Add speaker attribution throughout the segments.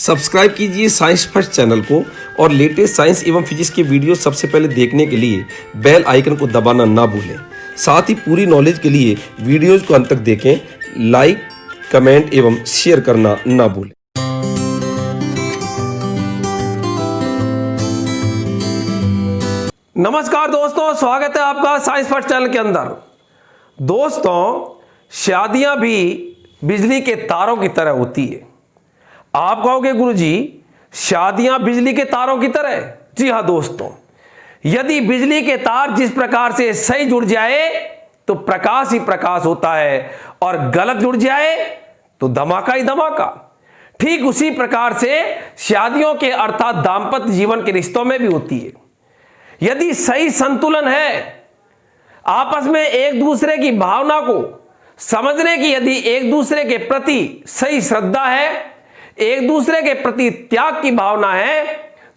Speaker 1: Subscribe कीजिए science first channel को और लेटेस्ट साइंस एवं फिजिक्स के वीडियो सबसे पहले देखने के लिए बेल आइकन को दबाना ना भूलें। साथ ही पूरी नॉलेज के लिए वीडियोज को अंत तक देखें, लाइक, कमेंट एवं शेयर करना ना भूलें।
Speaker 2: नमस्कार दोस्तों, स्वागत है आपका साइंस फर्स्ट चैनल के अंदर। दोस्तों, शादियां भी बिजली के तारों की तरह होती है। आप कहोगे गुरुजी, शादियां बिजली के तारों की तरह? जी हां दोस्तों, यदि बिजली के तार जिस प्रकार से सही जुड़ जाए तो प्रकाश ही प्रकाश होता है और गलत जुड़ जाए तो धमाका ही धमाका। ठीक उसी प्रकार से शादियों के अर्थात दाम्पत्य जीवन के रिश्तों में भी होती है। यदि सही संतुलन है, आपस में एक दूसरे की भावना को समझने की यदि एक दूसरे के प्रति सही श्रद्धा है, एक दूसरे के प्रति त्याग की भावना है,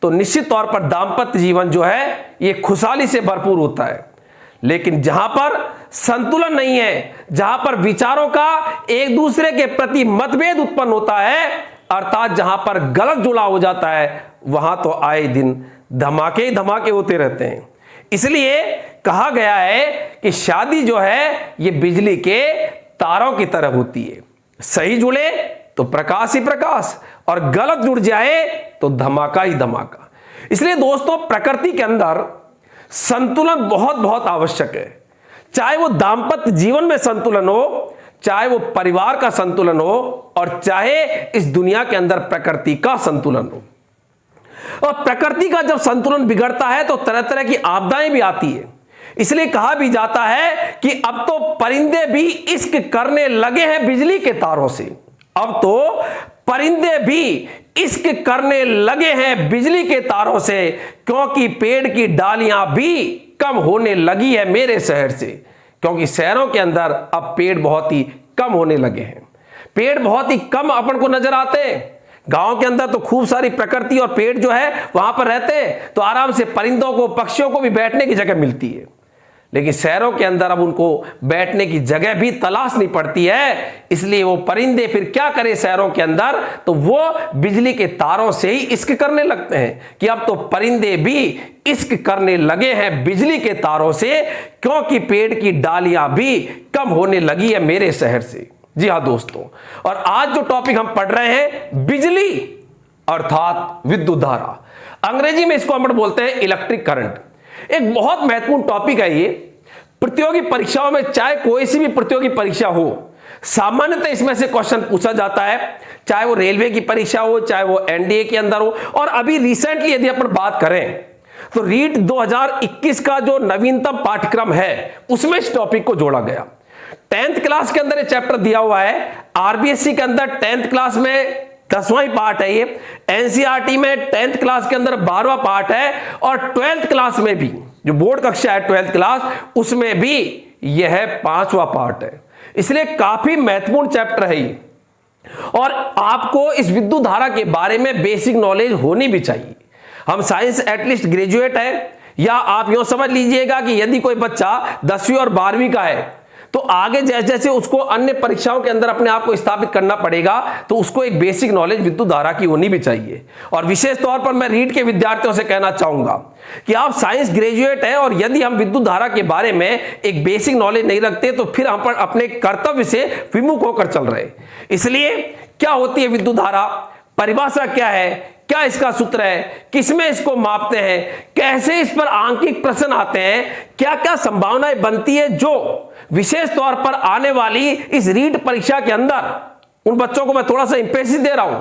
Speaker 2: तो निश्चित तौर पर दाम्पत्य जीवन जो है ये खुशहाली से भरपूर होता है। लेकिन जहां पर संतुलन नहीं है, जहां पर विचारों का एक दूसरे के प्रति मतभेद उत्पन्न होता है, अर्थात जहां पर गलत जुड़ा हो जाता है, वहां तो आए दिन धमाके ही धमाके होते रहते हैं। इसलिए कहा गया है कि शादी जो है ये बिजली के तारों की तरह होती है। सही जुड़े तो प्रकाश ही प्रकाश और गलत जुड़ जाए तो धमाका ही धमाका। इसलिए दोस्तों, प्रकृति के अंदर संतुलन बहुत बहुत आवश्यक है। चाहे वो दाम्पत्य जीवन में संतुलन हो, चाहे वो परिवार का संतुलन हो, और चाहे इस दुनिया के अंदर प्रकृति का संतुलन हो। और प्रकृति का जब संतुलन बिगड़ता है तो तरह तरह की आपदाएं भी आती है। इसलिए कहा भी जाता है कि अब तो परिंदे भी इश्क करने लगे हैं बिजली के तारों से। अब तो परिंदे भी इश्क करने लगे हैं बिजली के तारों से, क्योंकि पेड़ की डालियां भी कम होने लगी है मेरे शहर से। क्योंकि शहरों के अंदर अब पेड़ बहुत ही कम होने लगे हैं। पेड़ बहुत ही कम अपन को नजर आते हैं। गांव के अंदर तो खूब सारी प्रकृति और पेड़ जो है वहां पर रहते हैं, तो आराम से परिंदों को, पक्षियों को भी बैठने की जगह मिलती है। लेकिन शहरों के अंदर अब उनको बैठने की जगह भी तलाशनी पड़ती है। इसलिए वो परिंदे फिर क्या करें शहरों के अंदर, तो वो बिजली के तारों से ही इश्क करने लगते हैं कि अब तो परिंदे भी इश्क करने लगे हैं बिजली के तारों से, क्योंकि पेड़ की डालियां भी कम होने लगी है मेरे शहर से। जी हां दोस्तों, और आज जो टॉपिक हम पढ़ रहे हैं, बिजली अर्थात विद्युत धारा। अंग्रेजी में इसको हम बोलते हैं इलेक्ट्रिक करंट। एक बहुत महत्वपूर्ण टॉपिक है ये। प्रतियोगी परीक्षाओं में, चाहे कोई सी भी प्रतियोगी परीक्षा हो, सामान्यतः इसमें से क्वेश्चन पूछा जाता है। चाहे वो रेलवे की परीक्षा हो, चाहे वो एनडीए के अंदर हो। और अभी रिसेंटली यदि अपन बात करें तो रीट 2021 का जो नवीनतम पाठ्यक्रम है उसमें इस टॉपिक को जोड़ा गया। 10th क्लास के अंदर ये चैप्टर दिया हुआ है। आरबीएससी के अंदर 10th क्लास में 10वां पार्ट है ये। एनसीईआरटी में 10th क्लास के अंदर 12वां पार्ट है। और 12th क्लास में भी, जो बोर्ड कक्षा है 12th क्लास, उसमें भी यह 5वां पार्ट है। इसलिए काफी महत्वपूर्ण चैप्टर है ये। और आपको इस विद्युत धारा के बारे में बेसिक नॉलेज होनी भी चाहिए। हम साइंस एटलीस्ट ग्रेजुएट है, या आप यूं समझ लीजिएगा कि यदि कोई बच्चा 10वीं और 12वीं का है तो आगे जैसे जैसे उसको अन्य परीक्षाओं के अंदर अपने आप को स्थापित करना पड़ेगा, तो उसको एक बेसिक नॉलेज विद्युत धारा की होनी भी चाहिए। और विशेष तौर पर मैं रीट के विद्यार्थियों से कहना चाहूंगा कि आप साइंस ग्रेजुएट हैं और यदि हम विद्युत धारा के बारे में एक बेसिक नॉलेज नहीं रखते तो फिर हम पर अपने कर्तव्य से विमुख होकर चल रहे। इसलिए क्या होती है विद्युत धारा, परिभाषा क्या है, क्या इसका सूत्र है, किसमें इसको मापते हैं, कैसे इस पर आंकिक प्रश्न आते हैं, क्या क्या संभावनाएं बनती है, जो विशेष तौर पर आने वाली इस रीट परीक्षा के अंदर उन बच्चों को मैं थोड़ा सा इंपेसिस दे रहा हूं।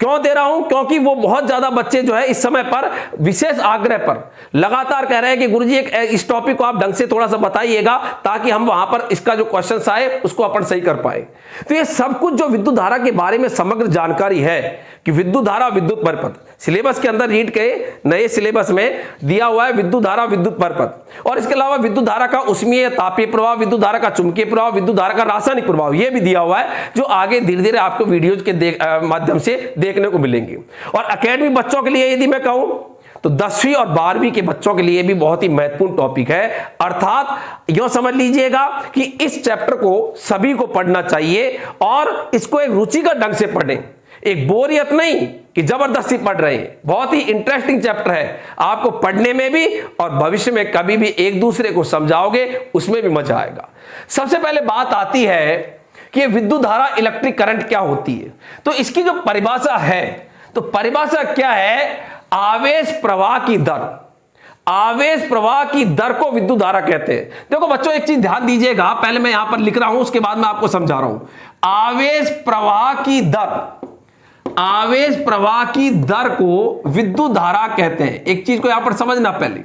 Speaker 2: क्यों दे रहा हूं? क्योंकि वो बहुत ज्यादा बच्चे जो है इस समय पर विशेष आग्रह पर लगातार कह रहे हैं कि गुरुजी इस टॉपिक को आप ढंग से थोड़ा सा बताइएगा, ताकि हम वहां पर इसका जो क्वेश्चन आए उसको अपन सही कर पाए। तो ये सब कुछ जो विद्युत धारा के बारे में समग्र जानकारी है कि विद्युत धारा, विद्युत परिपथ, सिलेबस के अंदर रीट के नए सिलेबस में दिया हुआ है विद्युत धारा, विद्युत परिपथ। और इसके अलावा विद्युत धारा का उष्मीय तापीय प्रभाव, विद्युत धारा का चुंबकीय प्रभाव, विद्युत धारा का रासायनिक प्रभाव, ये भी दिया हुआ है, जो आगे धीरे धीरे आपको वीडियोज के माध्यम से देखने को मिलेंगे। और एकेडमी बच्चों के लिए यदि मैं कहूं तो 10वीं और 12वीं के बच्चों के लिए भी बहुत ही महत्वपूर्ण टॉपिक है। अर्थात यूं समझ लीजिएगा कि इस चैप्टर को सभी को पढ़ना चाहिए और इसको एक रुचि का ढंग से पढ़ें, एक बोरियत नहीं कि जबरदस्ती पढ़ रहे हैं, बहुत ही इंटरेस्टिंग चैप्टर है, आपको पढ़ने में भी और भविष्य में कभी भी एक दूसरे को समझाओगे उसमें भी मजा आएगा। सबसे पहले बात आती है कि विद्युत धारा इलेक्ट्रिक करंट क्या होती है। तो इसकी जो परिभाषा है, तो परिभाषा क्या है, आवेश प्रवाह की दर। आवेश प्रवाह की दर को विद्युत धारा कहते हैं। देखो बच्चों एक चीज ध्यान दीजिएगा, पहले मैं यहां पर लिख रहा हूं उसके बाद मैं आपको समझा रहा हूं। आवेश प्रवाह की दर, आवेश प्रवाह की दर को विद्युत धारा कहते हैं। एक चीज को यहां पर समझना, पहले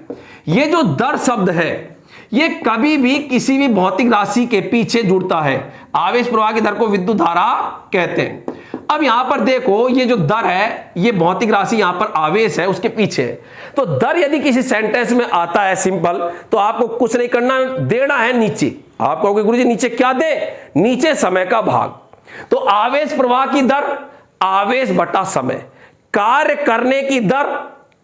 Speaker 2: ये जो दर शब्द है ये कभी भी किसी भी भौतिक राशि के पीछे जुड़ता है। आवेश प्रवाह की दर को विद्युत धारा कहते हैं। अब यहां पर देखो ये जो दर है ये भौतिक राशि यहां पर आवेश है उसके पीछे है। तो दर यदि किसी सेंटेंस में आता है सिंपल, तो आपको कुछ नहीं करना, देना है नीचे। आप कहोगे गुरुजी नीचे क्या दे, नीचे समय का भाग। तो आवेश प्रवाह की दर आवेश बटा समय, कार्य करने की दर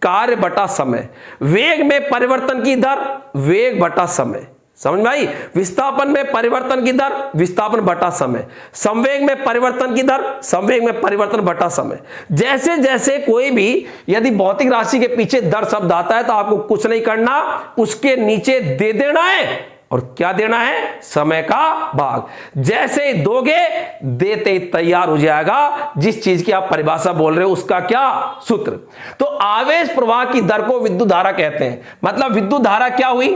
Speaker 2: कार्य बटा समय, वेग में परिवर्तन की दर वेग बटा समय। समझ में आई? विस्थापन में परिवर्तन की दर विस्थापन बटा समय, संवेग में परिवर्तन की दर संवेग में परिवर्तन बटा समय। जैसे जैसे कोई भी यदि भौतिक राशि के पीछे दर शब्द आता है तो आपको कुछ नहीं करना, उसके नीचे दे देना है। और क्या देना है? समय का भाग। जैसे ही दोगे देते ही तैयार हो जाएगा जिस चीज की आप परिभाषा बोल रहे हो उसका क्या सूत्र। तो आवेश प्रवाह की दर को विद्युत धारा कहते हैं। मतलब विद्युत धारा क्या हुई?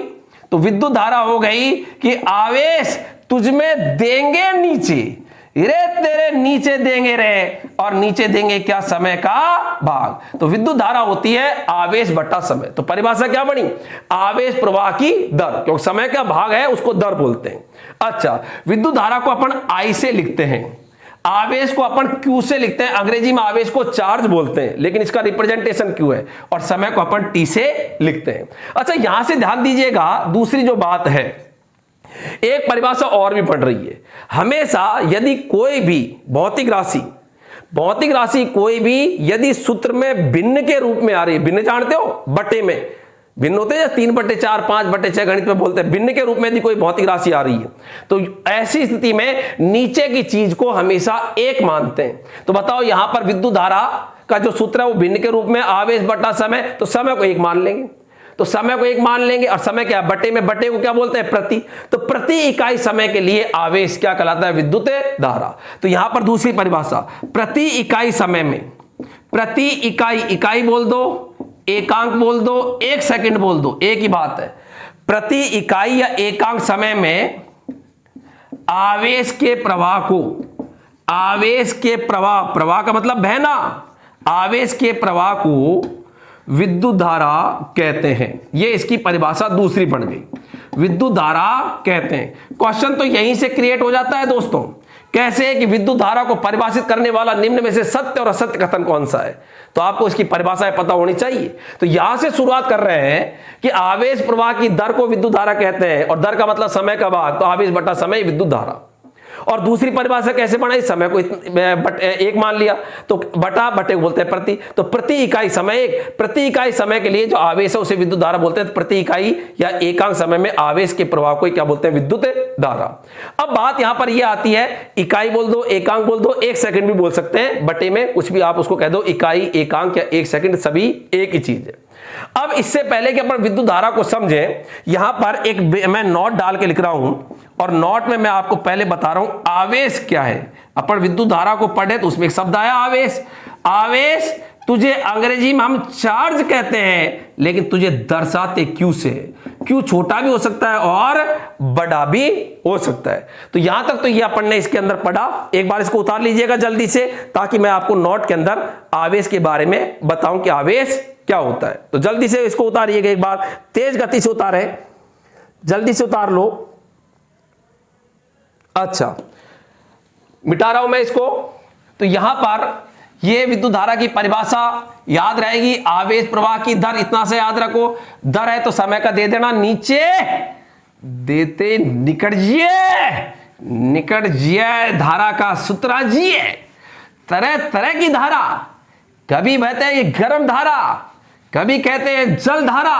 Speaker 2: तो विद्युत धारा हो गई कि आवेश तुझमें देंगे नीचे, रे तेरे नीचे देंगे रे, और नीचे देंगे क्या? समय का भाग। तो विद्युत धारा होती है आवेश बटा समय। तो परिभाषा क्या बनी? आवेश प्रवाह की दर, क्योंकि समय का भाग है उसको दर बोलते हैं। अच्छा, विद्युत धारा को अपन I से लिखते हैं, आवेश को अपन Q से लिखते हैं। अंग्रेजी में आवेश को चार्ज बोलते हैं लेकिन इसका रिप्रेजेंटेशन Q है, और समय को अपन T से लिखते हैं। अच्छा, यहां से ध्यान दीजिएगा, दूसरी जो बात है, एक परिभाषा और भी पढ़ रही है। हमेशा यदि कोई भी भौतिक राशि कोई भी यदि सूत्र में भिन्न के रूप में आ रही है, भिन्न जानते हो, बटे में भिन्न होते हैं, 3/4 5/6 गणित में बोलते हैं, भिन्न के रूप में यदि कोई भौतिक राशि आ रही है तो ऐसी स्थिति में नीचे की चीज को हमेशा एक मानते हैं। तो बताओ यहां पर विद्युत धारा का जो सूत्र है वो भिन्न के रूप में आवेश बटा समय, तो समय को एक मान लेंगे। तो समय को एक मान लेंगे, और समय क्या? बटे में, बटे को क्या बोलते हैं? प्रति। तो प्रति इकाई समय के लिए आवेश क्या कहलाता है? विद्युत धारा। तो यहां पर दूसरी परिभाषा, प्रति इकाई समय में, प्रति इकाई, इकाई बोल दो, एकांक बोल दो, एक सेकंड बोल दो, एक ही बात है। प्रति इकाई या एकांक समय में आवेश के प्रवाह को, आवेश के प्रवाह, प्रवाह का मतलब बहना, आवेश के प्रवाह को विद्युत धारा कहते हैं। ये इसकी परिभाषा दूसरी बन गई, विद्युत धारा कहते हैं। क्वेश्चन तो यहीं से क्रिएट हो जाता है दोस्तों, कैसे कि विद्युत धारा को परिभाषित करने वाला निम्न में से सत्य और असत्य कथन कौन सा है। तो आपको इसकी परिभाषाएं पता होनी चाहिए। तो यहां से शुरुआत कर रहे हैं कि आवेश प्रवाह की दर को विद्युत धारा कहते हैं, और दर का मतलब समय का भाग, तो आवेश बटा समय विद्युत धारा। और दूसरी परिभाषा कैसे बनाई? समय को एक मान लिया, तो बटा बटे को बोलते हैं प्रति। तो प्रति इकाई समय एक, प्रति इकाई समय के लिए जो आवेश है उसे विद्युत धारा बोलते हैं। प्रति इकाई या एकांक समय में आवेश के प्रवाह को क्या बोलते हैं? विद्युत धारा। अब बात यहां पर यह आती है, इकाई बोल दो, एकांक बोल दो, एक सेकंड भी बोल सकते हैं, बटे में कुछ भी आप उसको कह दो, इकाई, एकांक या एक सेकंड सभी एक ही चीज है। अब इससे पहले कि अपन विद्युत धारा को समझें, यहां पर एक मैं नोट डाल के लिख रहा हूं, और नोट में मैं आपको पहले बता रहा हूं आवेश क्या है। अपन विद्युत धारा को पढ़े तो उसमें एक शब्द आया आवेश। आवेश तुझे अंग्रेजी में हम चार्ज कहते हैं, लेकिन तुझे दर्शाते क्यू से। क्यू छोटा भी हो सकता है और बड़ा भी हो सकता है। तो यहां तक तो ये अपन ने इसके अंदर पढ़ा। एक बार इसको उतार लीजिएगा जल्दी से, ताकि मैं आपको नोट के अंदर आवेश के बारे में बताऊं कि आवेश क्या होता है। तो जल्दी से इसको उतारिएगा, एक बार तेज गति से उतारे, जल्दी से उतार लो। अच्छा, मिटा रहा हूं मैं इसको। तो यहां पर यह विद्युत धारा की परिभाषा याद रहेगी, आवेश प्रवाह की दर, इतना से याद रखो। दर है तो समय का दे देना, नीचे देते निकट जिए धारा का सूत्र जिए। तरह तरह की धारा, कभी कहते हैं ये गर्म धारा, कभी कहते हैं जल धारा,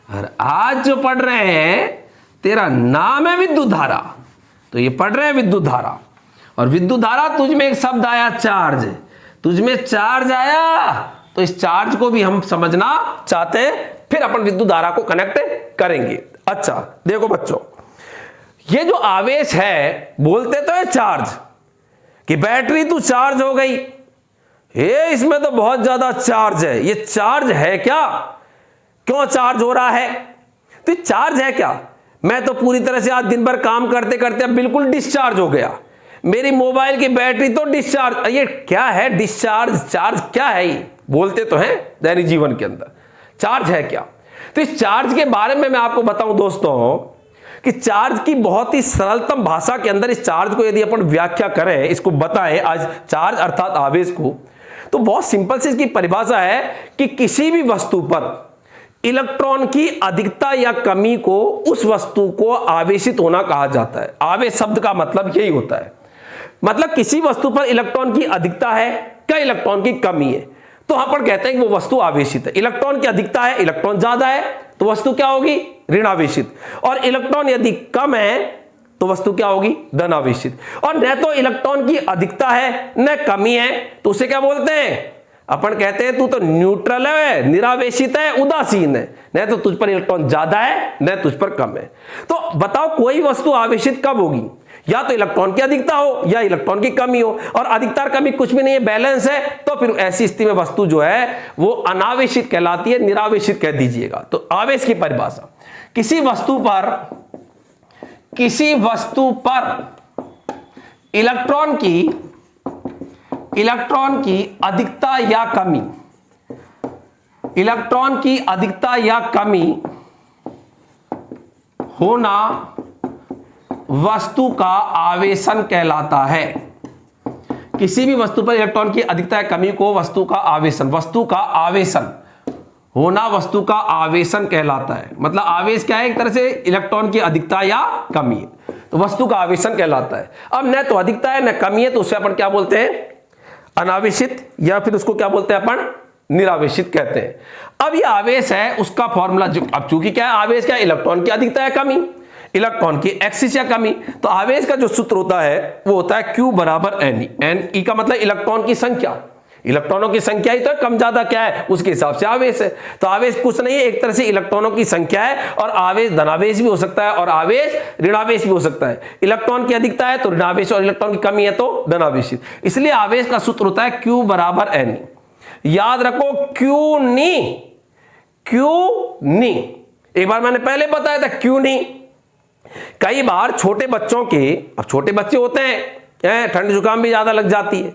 Speaker 2: और आज जो पढ़ रहे हैं तेरा नाम है विद्युत धारा। तो ये पढ़ रहे हैं विद्युत धारा, और विद्युत धारा तुझ में एक शब्द आया चार्ज। तुझ में चार्ज आया, तो इस चार्ज को भी हम समझना चाहते हैं, फिर अपन विद्युत धारा को कनेक्ट करेंगे। अच्छा देखो बच्चों, ये जो आवेश है बोलते तो है चार्ज, कि बैटरी तो चार्ज हो गई, ये इसमें तो बहुत ज्यादा चार्ज है। ये चार्ज है क्या? क्यों चार्ज हो रहा है? तो चार्ज है क्या? मैं तो पूरी तरह से आज दिन भर काम करते करते अब बिल्कुल डिस्चार्ज हो गया, मेरी मोबाइल की बैटरी तो डिस्चार्ज। ये क्या है डिस्चार्ज? चार्ज क्या है? ये बोलते तो हैं दैनिक जीवन के अंदर, चार्ज है क्या? तो इस चार्ज के बारे में मैं आपको बताऊं दोस्तों, कि चार्ज की बहुत ही सरलतम भाषा के अंदर इस चार्ज को यदि अपन व्याख्या करें, इसको बताएं आज चार्ज अर्थात आवेश को, तो बहुत सिंपल से इसकी परिभाषा है कि किसी भी वस्तु पर इलेक्ट्रॉन की अधिकता या कमी को उस वस्तु को आवेशित होना कहा जाता है। आवेश शब्द का मतलब यही होता है, मतलब किसी वस्तु पर इलेक्ट्रॉन की अधिकता है क्या इलेक्ट्रॉन की कमी है, तो अपन कहते हैं कि वो वस्तु आवेशित है। इलेक्ट्रॉन की अधिकता है, इलेक्ट्रॉन ज्यादा है, तो वस्तु क्या होगी? ऋणावेशित। और इलेक्ट्रॉन यदि कम है तो वस्तु क्या होगी? धनावेशित। और न तो इलेक्ट्रॉन की अधिकता है न कमी है, तो उसे क्या बोलते हैं? अपन कहते हैं तू तो न्यूट्रल है, निरावेशित है, उदासीन है, न तो तुझ पर इलेक्ट्रॉन ज्यादा है न तुझ पर कम है। तो बताओ कोई वस्तु आवेशित कब होगी? या तो इलेक्ट्रॉन की अधिकता हो या इलेक्ट्रॉन की कमी हो, और अधिकता और कमी कुछ भी नहीं है, बैलेंस है, तो फिर ऐसी स्थिति में वस्तु जो है वो अनावेशित कहलाती है, निरावेशित कह दीजिएगा। तो आवेश की परिभाषा, किसी वस्तु पर इलेक्ट्रॉन की अधिकता या कमी होना वस्तु का आवेशन कहलाता है। किसी भी वस्तु पर इलेक्ट्रॉन की अधिकता या कमी को वस्तु का आवेशन होना वस्तु का आवेशन कहलाता है। मतलब आवेश क्या है? एक तरह से इलेक्ट्रॉन की अधिकता या कमी है, तो वस्तु का आवेशन कहलाता है। अब न तो अधिकता है न कमी है, तो उसे अपन क्या बोलते हैं? अनावेशित, या फिर उसको क्या बोलते हैं अपन? निरावेशित कहते हैं। अब ये आवेश है, उसका फॉर्मूला जो, अब चूंकि क्या है आवेश, क्या इलेक्ट्रॉन की अधिकता या कमी, इलेक्ट्रॉन की एक्सिस या कमी, तो आवेश का जो सूत्र होता है वो होता है Q बराबर NE। NE का मतलब इलेक्ट्रॉन की संख्या, इलेक्ट्रॉनों की संख्या ही तो कम ज्यादा क्या है उसके हिसाब से आवेश है। तो आवेश कुछ नहीं है, एक तरह से इलेक्ट्रॉनों की संख्या है, और आवेश धनावेश भी हो सकता है और आवेश ऋणावेश भी हो सकता है। इलेक्ट्रॉन की अधिकता है तो ऋणावेश, और इलेक्ट्रॉन की कमी है तो धनावेश। इसलिए आवेश का सूत्र होता है Q बराबर NE। याद रखो क्यू नी, एक बार मैंने पहले बताया था क्यू नी। कई बार छोटे बच्चों के, अब छोटे बच्चे होते हैं, ठंड जुकाम भी ज्यादा लग जाती है,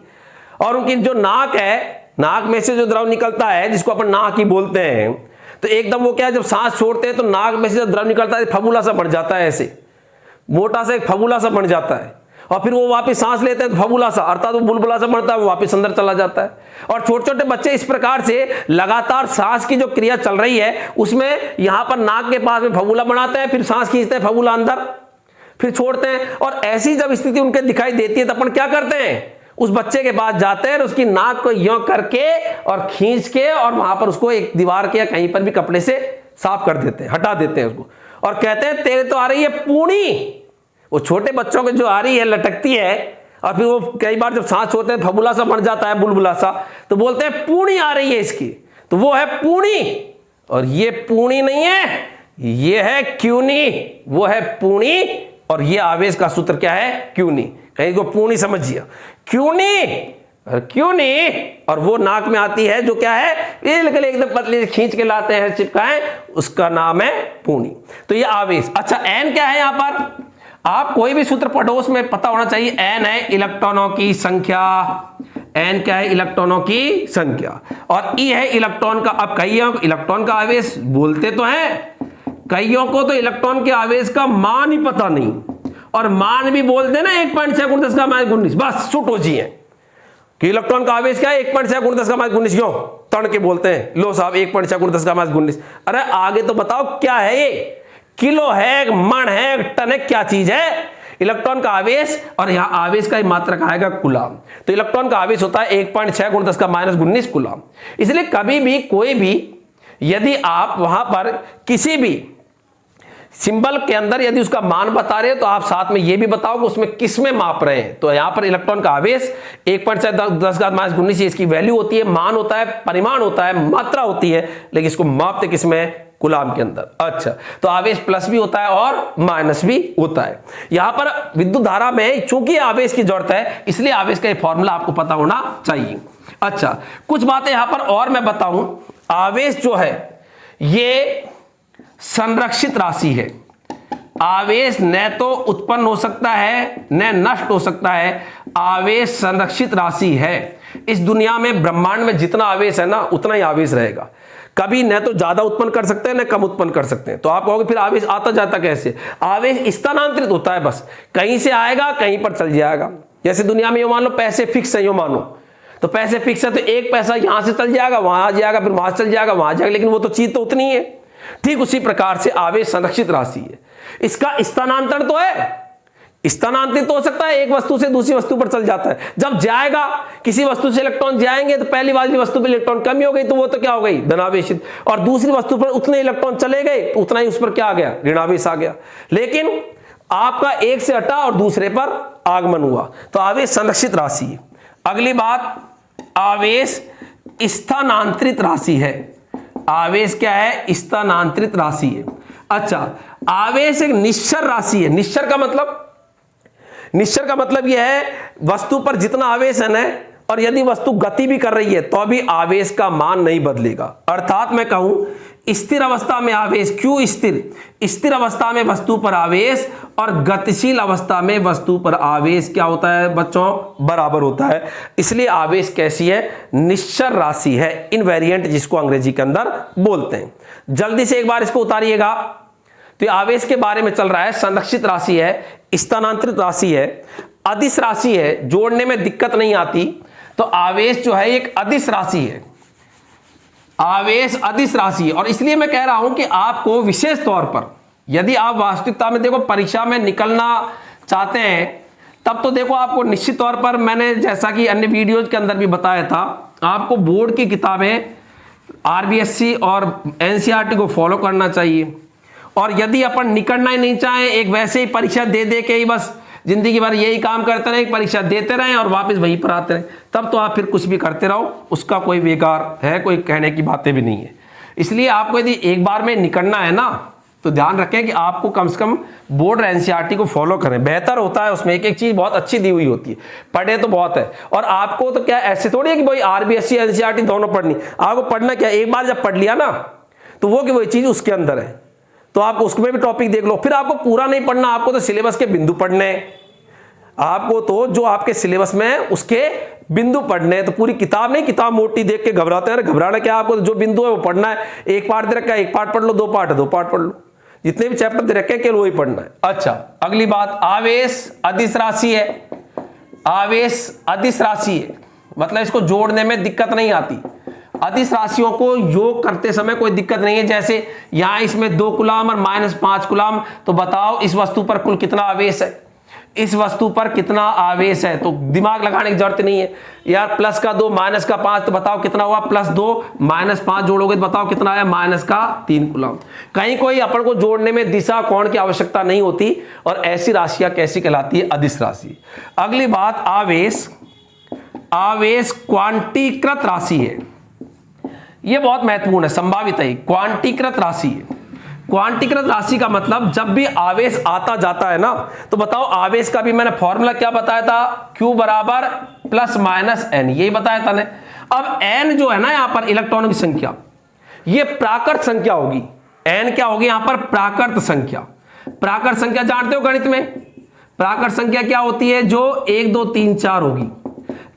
Speaker 2: और उनकी जो नाक है, नाक में से जो द्रव निकलता है जिसको अपन नाक ही बोलते हैं, तो एकदम वो क्या है, जब सांस छोड़ते हैं तो नाक में से जो द्रव निकलता है फबूला सा बन जाता है, ऐसे मोटा सा एक फबूला सा बन जाता है, और फिर वो वापस सांस लेते हैं तो फबूला सा अर्थात वो बुलबुला सा बनता है, वो वापस अंदर चला जाता है। और छोटे छोटे बच्चे इस प्रकार से लगातार सांस की जो क्रिया चल रही है उसमें यहां पर नाक के पास में फबूला बनाते हैं, फिर सांस खींचते हैं, फबूला अंदर, फिर छोड़ते हैं। और ऐसी जब स्थिति उनके दिखाई देती है तो अपन क्या करते हैं, उस बच्चे के पास जाते हैं, उसकी नाक को यों करके और खींच के और वहां पर उसको एक दीवार के या कहीं पर भी कपड़े से साफ कर देते हैं, हटा देते हैं उसको, और कहते हैं तेरे तो आ रही है पूणी। वो छोटे बच्चों को जो आ रही है लटकती है, और फिर वो कई बार जब सांस छोड़ते हैं फबूला सा बन जाता है, बुलबुला सा, तो बोलते हैं पूणी आ रही है इसकी, तो वो है पूणी। और ये पूणी नहीं है, ये है क्यूनी, वो है पूणी, और ये आवेश का सूत्र क्या है, क्यूनी। कहीं को पूणी समझिए, क्यूनी और क्यूनी, और वो नाक में आती है जो क्या है एकदम पतली खींच के लाते हैं, चिपकाएं, उसका नाम है पूणी। तो ये आवेश। अच्छा एन क्या है, यहां पर आप कोई भी सूत्र पढ़ो उसमें पता होना चाहिए, एन है इलेक्ट्रॉनों की संख्या, एन क्या है, इलेक्ट्रॉनों की संख्या, और ई है इलेक्ट्रॉन का। अब कईयों को इलेक्ट्रॉन का आवेश बोलते तो हैं, कईयों को तो इलेक्ट्रॉन के आवेश का मान ही पता नहीं, और मान भी बोलते ना 1.6×10⁻19, बस छुटो जी है कि इलेक्ट्रॉन का आवेश क्या है 1.6×10⁻19, क्यों तड़ के बोलते हैं, लो साहब 1.6×10⁻19। अरे आगे तो बताओ क्या है ये, किलो है, मण है, टन है, क्या चीज है? इलेक्ट्रॉन का आवेश, और यहां आवेश का मात्रक आएगा कूलाम। तो इलेक्ट्रॉन का आवेश होता है 1.6×10⁻19 कूलाम। इसलिए कभी भी कोई भी यदि आप वहां पर किसी भी सिंबल के अंदर यदि उसका मान बता रहे हैं तो आप साथ में ये भी बताओ कि उसमें किस में माप रहे हैं। तो यहां पर इलेक्ट्रॉन का आवेश 1.10⁻⁹ इसकी वैल्यू होती है, मान होता है, परिमाण होता है, मात्रा होती है, लेकिन इसको मापते किस में? कूलाम के अंदर। अच्छा, तो आवेश प्लस भी होता है और माइनस भी होता है। यहां पर विद्युत धारा में चूंकि आवेश की जरूरत है, इसलिए आवेश का फॉर्मूला आपको पता होना चाहिए। अच्छा, कुछ बातें यहां पर और मैं बताऊं। आवेश जो है ये संरक्षित राशि है। आवेश न तो उत्पन्न हो सकता है न नष्ट हो सकता है, आवेश संरक्षित राशि है। इस दुनिया में ब्रह्मांड में जितना आवेश है ना, उतना ही आवेश रहेगा। कभी न तो ज्यादा उत्पन्न कर सकते हैं न कम उत्पन्न कर सकते हैं। तो आप कहोगे फिर आवेश आता जाता कैसे? आवेश स्थानांतरित होता है, बस कहीं से आएगा कहीं पर चल जाएगा। जैसे दुनिया में यो मान लो पैसे फिक्स है, यो मानो तो पैसे फिक्स है, तो एक पैसा यहां से चल जाएगा वहां आ जाएगा, फिर वहां चल जाएगा वहां जाएगा, लेकिन वो तो चीज तो उतनी है। ठीक उसी प्रकार से आवेश संरक्षित राशि है। इसका स्थानांतरण तो है, स्थानांतरित हो सकता है, एक वस्तु से दूसरी वस्तु पर चल जाता है। जब जाएगा किसी वस्तु से इलेक्ट्रॉन जाएंगे तो पहली वाली वस्तु पर इलेक्ट्रॉन कमी हो गई, तो वो तो क्या हो गई? धनावेशित। और दूसरी वस्तु पर उतने इलेक्ट्रॉन चले गए तो उतना ही उस पर क्या आ गया? ऋणावेश आ गया। लेकिन आपका एक से हटा और दूसरे पर आगमन हुआ, तो आवेश संरक्षित राशि है। अगली बात, आवेश स्थानांतरित राशि है। आवेश क्या है? स्थानांतरित राशि है। अच्छा, आवेश एक निश्चर राशि है। निश्चर का मतलब यह है वस्तु पर जितना आवेश है ना, और यदि वस्तु गति भी कर रही है तो भी आवेश का मान नहीं बदलेगा। अर्थात मैं कहूं स्थिर अवस्था में आवेश Q स्थिर अवस्था में वस्तु पर आवेश और गतिशील अवस्था में वस्तु पर आवेश क्या होता है बच्चों? बराबर होता है। इसलिए आवेश कैसी है? निश्चर राशि है, इनवेरिएंट जिसको अंग्रेजी के अंदर बोलते हैं। जल्दी से एक बार इसको उतारिएगा। तो आवेश के बारे में चल रहा है, संरक्षित राशि है, स्थानांतरित राशि है, अदिश राशि है, जोड़ने में दिक्कत नहीं आती। तो आवेश जो है एक अदिश राशि है, आवेश अदिश राशि है। और इसलिए मैं कह रहा हूं कि आपको विशेष तौर पर यदि आप वास्तविकता में देखो परीक्षा में निकलना चाहते हैं, तब तो देखो आपको निश्चित तौर पर, मैंने जैसा कि अन्य वीडियोज के अंदर भी बताया था, आपको बोर्ड की किताबें आरबीएससी और एनसीईआरटी को फॉलो करना चाहिए। और यदि अपन निकलना ही नहीं चाहें, एक वैसे ही परीक्षा दे दे के ही बस जिंदगी भर यही काम करते रहें, परीक्षा देते रहें और वापस वहीं पर आते रहें, तब तो आप फिर कुछ भी करते रहो, उसका कोई बेकार है, कोई कहने की बातें भी नहीं है। इसलिए आपको यदि एक बार में निकलना है ना, तो ध्यान रखें कि आपको कम से कम बोर्ड एनसीईआरटी को फॉलो करें, बेहतर होता है। उसमें एक एक चीज बहुत अच्छी दी हुई होती है, पढ़े तो बहुत है। और आपको तो क्या ऐसे थोड़ी है कि भाई आरबीएससी एनसीईआरटी दोनों पढ़नी, आपको पढ़ना क्या, एक बार जब पढ़ लिया ना तो वो की वही चीज उसके अंदर है, तो आप उसमें भी टॉपिक देख लो। फिर आपको पूरा नहीं पढ़ना, आपको तो सिलेबस के बिंदु पढ़ने हैं, आपको तो जो आपके सिलेबस में है उसके बिंदु पढ़ने हैं। तो पूरी किताब नहीं, किताब मोटी देख के घबराते हैं। घबराना क्या, आपको जो बिंदु है वो पढ़ना है। एक पार्ट दे रखा है, एक पार्ट पढ़ लो, दो पार्ट है, दो पार्ट पढ़ लो, जितने भी चैप्टर दे रखे हैं केवल वही पढ़ना है। अच्छा, अगली बात, आवेश अदिश राशि है। आवेश अदिश राशि है मतलब इसको जोड़ने में दिक्कत नहीं आती। अदिश राशियों को योग करते समय कोई दिक्कत नहीं है। जैसे यहां इसमें 2 कूलम और -5 कूलम, तो बताओ इस वस्तु पर कुल कितना आवेश है, इस वस्तु पर कितना आवेश है। तो दिमाग लगाने की जरूरत नहीं है यार, प्लस का 2 माइनस का 5, तो बताओ कितना हुआ, +2 -5 जोड़ोगे तो बताओ कितना आया, -3 कूलम। कहीं कोई अपन को जोड़ने में दिशा कोण की आवश्यकता नहीं होती, और ऐसी राशियां कैसी कहलाती है, अदिश राशि। अगली बात, आवेश आवेश क्वांटीकृत राशि है। यह बहुत महत्वपूर्ण है, संभावित है, क्वांटीकृत राशि है। क्वांटीकृत राशि का मतलब जब भी आवेश आता जाता है ना, तो बताओ आवेश का भी मैंने फॉर्मूला क्या बताया था, Q बराबर ±n, यही बताया था ना। अब n जो है ना यहां पर इलेक्ट्रॉनों की संख्या, ये प्राकृत संख्या होगी। n क्या होगी यहां पर, प्राकृत संख्या। प्राकृत संख्या जानते हो गणित में, प्राकृत संख्या क्या होती है, जो 1 2 3 4 होगी।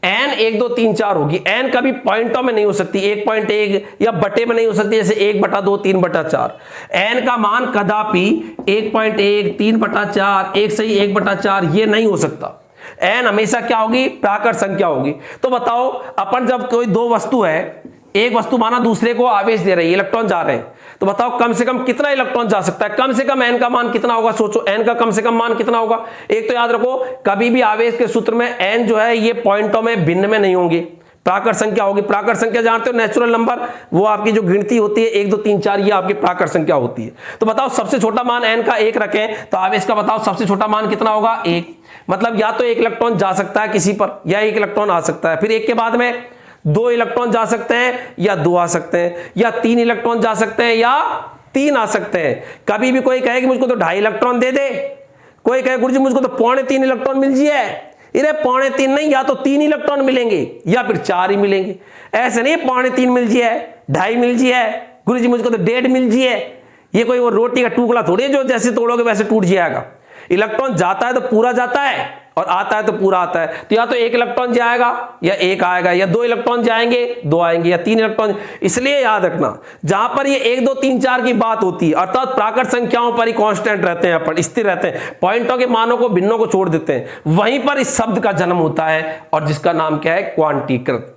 Speaker 2: n 1 2 3 4 होगी। n कभी पॉइंटों में नहीं हो सकती, 1.1 या बटे में नहीं हो सकती, जैसे 1/2 3/4। n का मान कदापि 1.1 3/4 1 सही 1/4 ये नहीं हो सकता। n हमेशा क्या होगी, प्राकृत संख्या होगी। तो बताओ अपन जब कोई दो वस्तु है, एक वस्तु माना दूसरे को आवेश दे रही है, इलेक्ट्रॉन जा रहे हैं, तो बताओ कम से कम कितना इलेक्ट्रॉन जा सकता है, कम से कम n का मान कितना होगा, सोचो n का कम से कम मान कितना होगा। एक तो याद रखो, कभी भी आवेश के सूत्र में n जो है ये पॉइंटों में भिन्न में नहीं होंगे, प्राकृत संख्या होगी। प्राकृत संख्या जानते हो, नेचुरल नंबर, वो आपकी जो गिनती होती है 1 2 3 4, ये आपकी प्राकृत संख्या होती है। तो बताओ सबसे छोटा मान n का 1 रखें तो आवेश का बताओ सबसे छोटा मान कितना होगा 1। मतलब या तो 1 इलेक्ट्रॉन जा सकता है किसी पर या 1 इलेक्ट्रॉन आ सकता है। फिर 1 के बाद में 2 इलेक्ट्रॉन जा सकते हैं या 2 आ सकते हैं, या 3 इलेक्ट्रॉन जा सकते हैं या 3 आ सकते हैं। कभी भी कोई कहे कि मुझको तो 2.5 इलेक्ट्रॉन दे दे, कोई कहे गुरुजी मुझको तो 2.25 इलेक्ट्रॉन मिल जाए, इरे 2.25 नहीं, या तो 3 इलेक्ट्रॉन मिलेंगे या फिर 4 ही मिलेंगे। ऐसे नहीं 2.25 मिल जाए, 2.5 मिल जाए, गुरुजी मुझको तो 1.5 मिल जाए। ये कोई वो रोटी का टुकड़ा थोड़ी है जो जैसे तोड़ोगे वैसे टूट जाएगा। इलेक्ट्रॉन जाता है तो पूरा जाता है और आता है तो पूरा आता है। तो या तो 1 इलेक्ट्रॉन जाएगा या 1 आएगा, या 2 इलेक्ट्रॉन जाएंगे 2 आएंगे, या 3 इलेक्ट्रॉन। इसलिए याद रखना जहां पर ये 1 2 3 4 की बात होती है, अर्थात प्राकृत संख्याओं पर ही कांस्टेंट रहते हैं, अपन स्थिर रहते हैं, पॉइंटों के मानों को भिन्नों को छोड़ देते हैं, वहीं पर इस शब्द का जन्म होता है और जिसका नाम क्या है, क्वांटीकृत।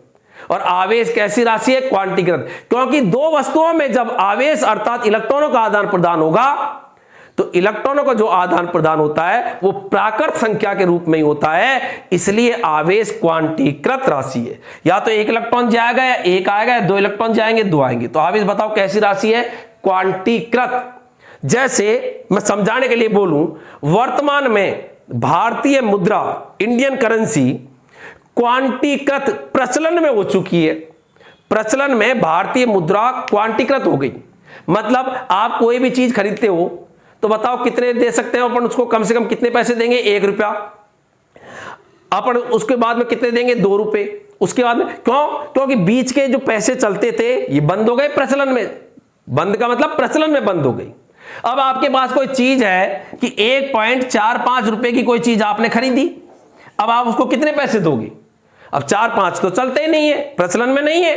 Speaker 2: और आवेश कैसी राशि है, क्वांटीकृत। क्योंकि दो वस्तुओं में जब आवेश अर्थात इलेक्ट्रॉनों का आदान प्रदान होगा तो इलेक्ट्रॉनों का जो आदान प्रदान होता है वो प्राकृत संख्या के रूप में ही होता है, इसलिए आवेश क्वांटीकृत राशि है। या तो 1 इलेक्ट्रॉन जाएगा या 1 आएगा, या 2 इलेक्ट्रॉन जाएंगे 2 आएंगे। तो आवेश बताओ कैसी राशि है, क्वांटीकृत। जैसे मैं समझाने के लिए बोलूं, वर्तमान में भारतीय मुद्रा इंडियन करेंसी क्वांटीकृत प्रचलन में हो चुकी है। प्रचलन में भारतीय मुद्रा क्वांटीकृत हो गई। मतलब आप कोई भी चीज खरीदते हो तो बताओ कितने दे सकते हैं अपन उसको, कम से कम कितने पैसे देंगे, 1 रुपया। अपन उसके बाद में कितने देंगे, 2 रुपए। उसके बाद में क्यों, क्योंकि बीच के जो पैसे चलते थे ये बंद हो गए प्रचलन में। बंद का मतलब प्रचलन में बंद हो गई। अब आपके पास कोई चीज है कि 1.45 रुपए की कोई चीज आपने खरीदी, अब आप उसको कितने पैसे दोगे। अब 4-5 तो चलते ही नहीं है, प्रचलन में नहीं है।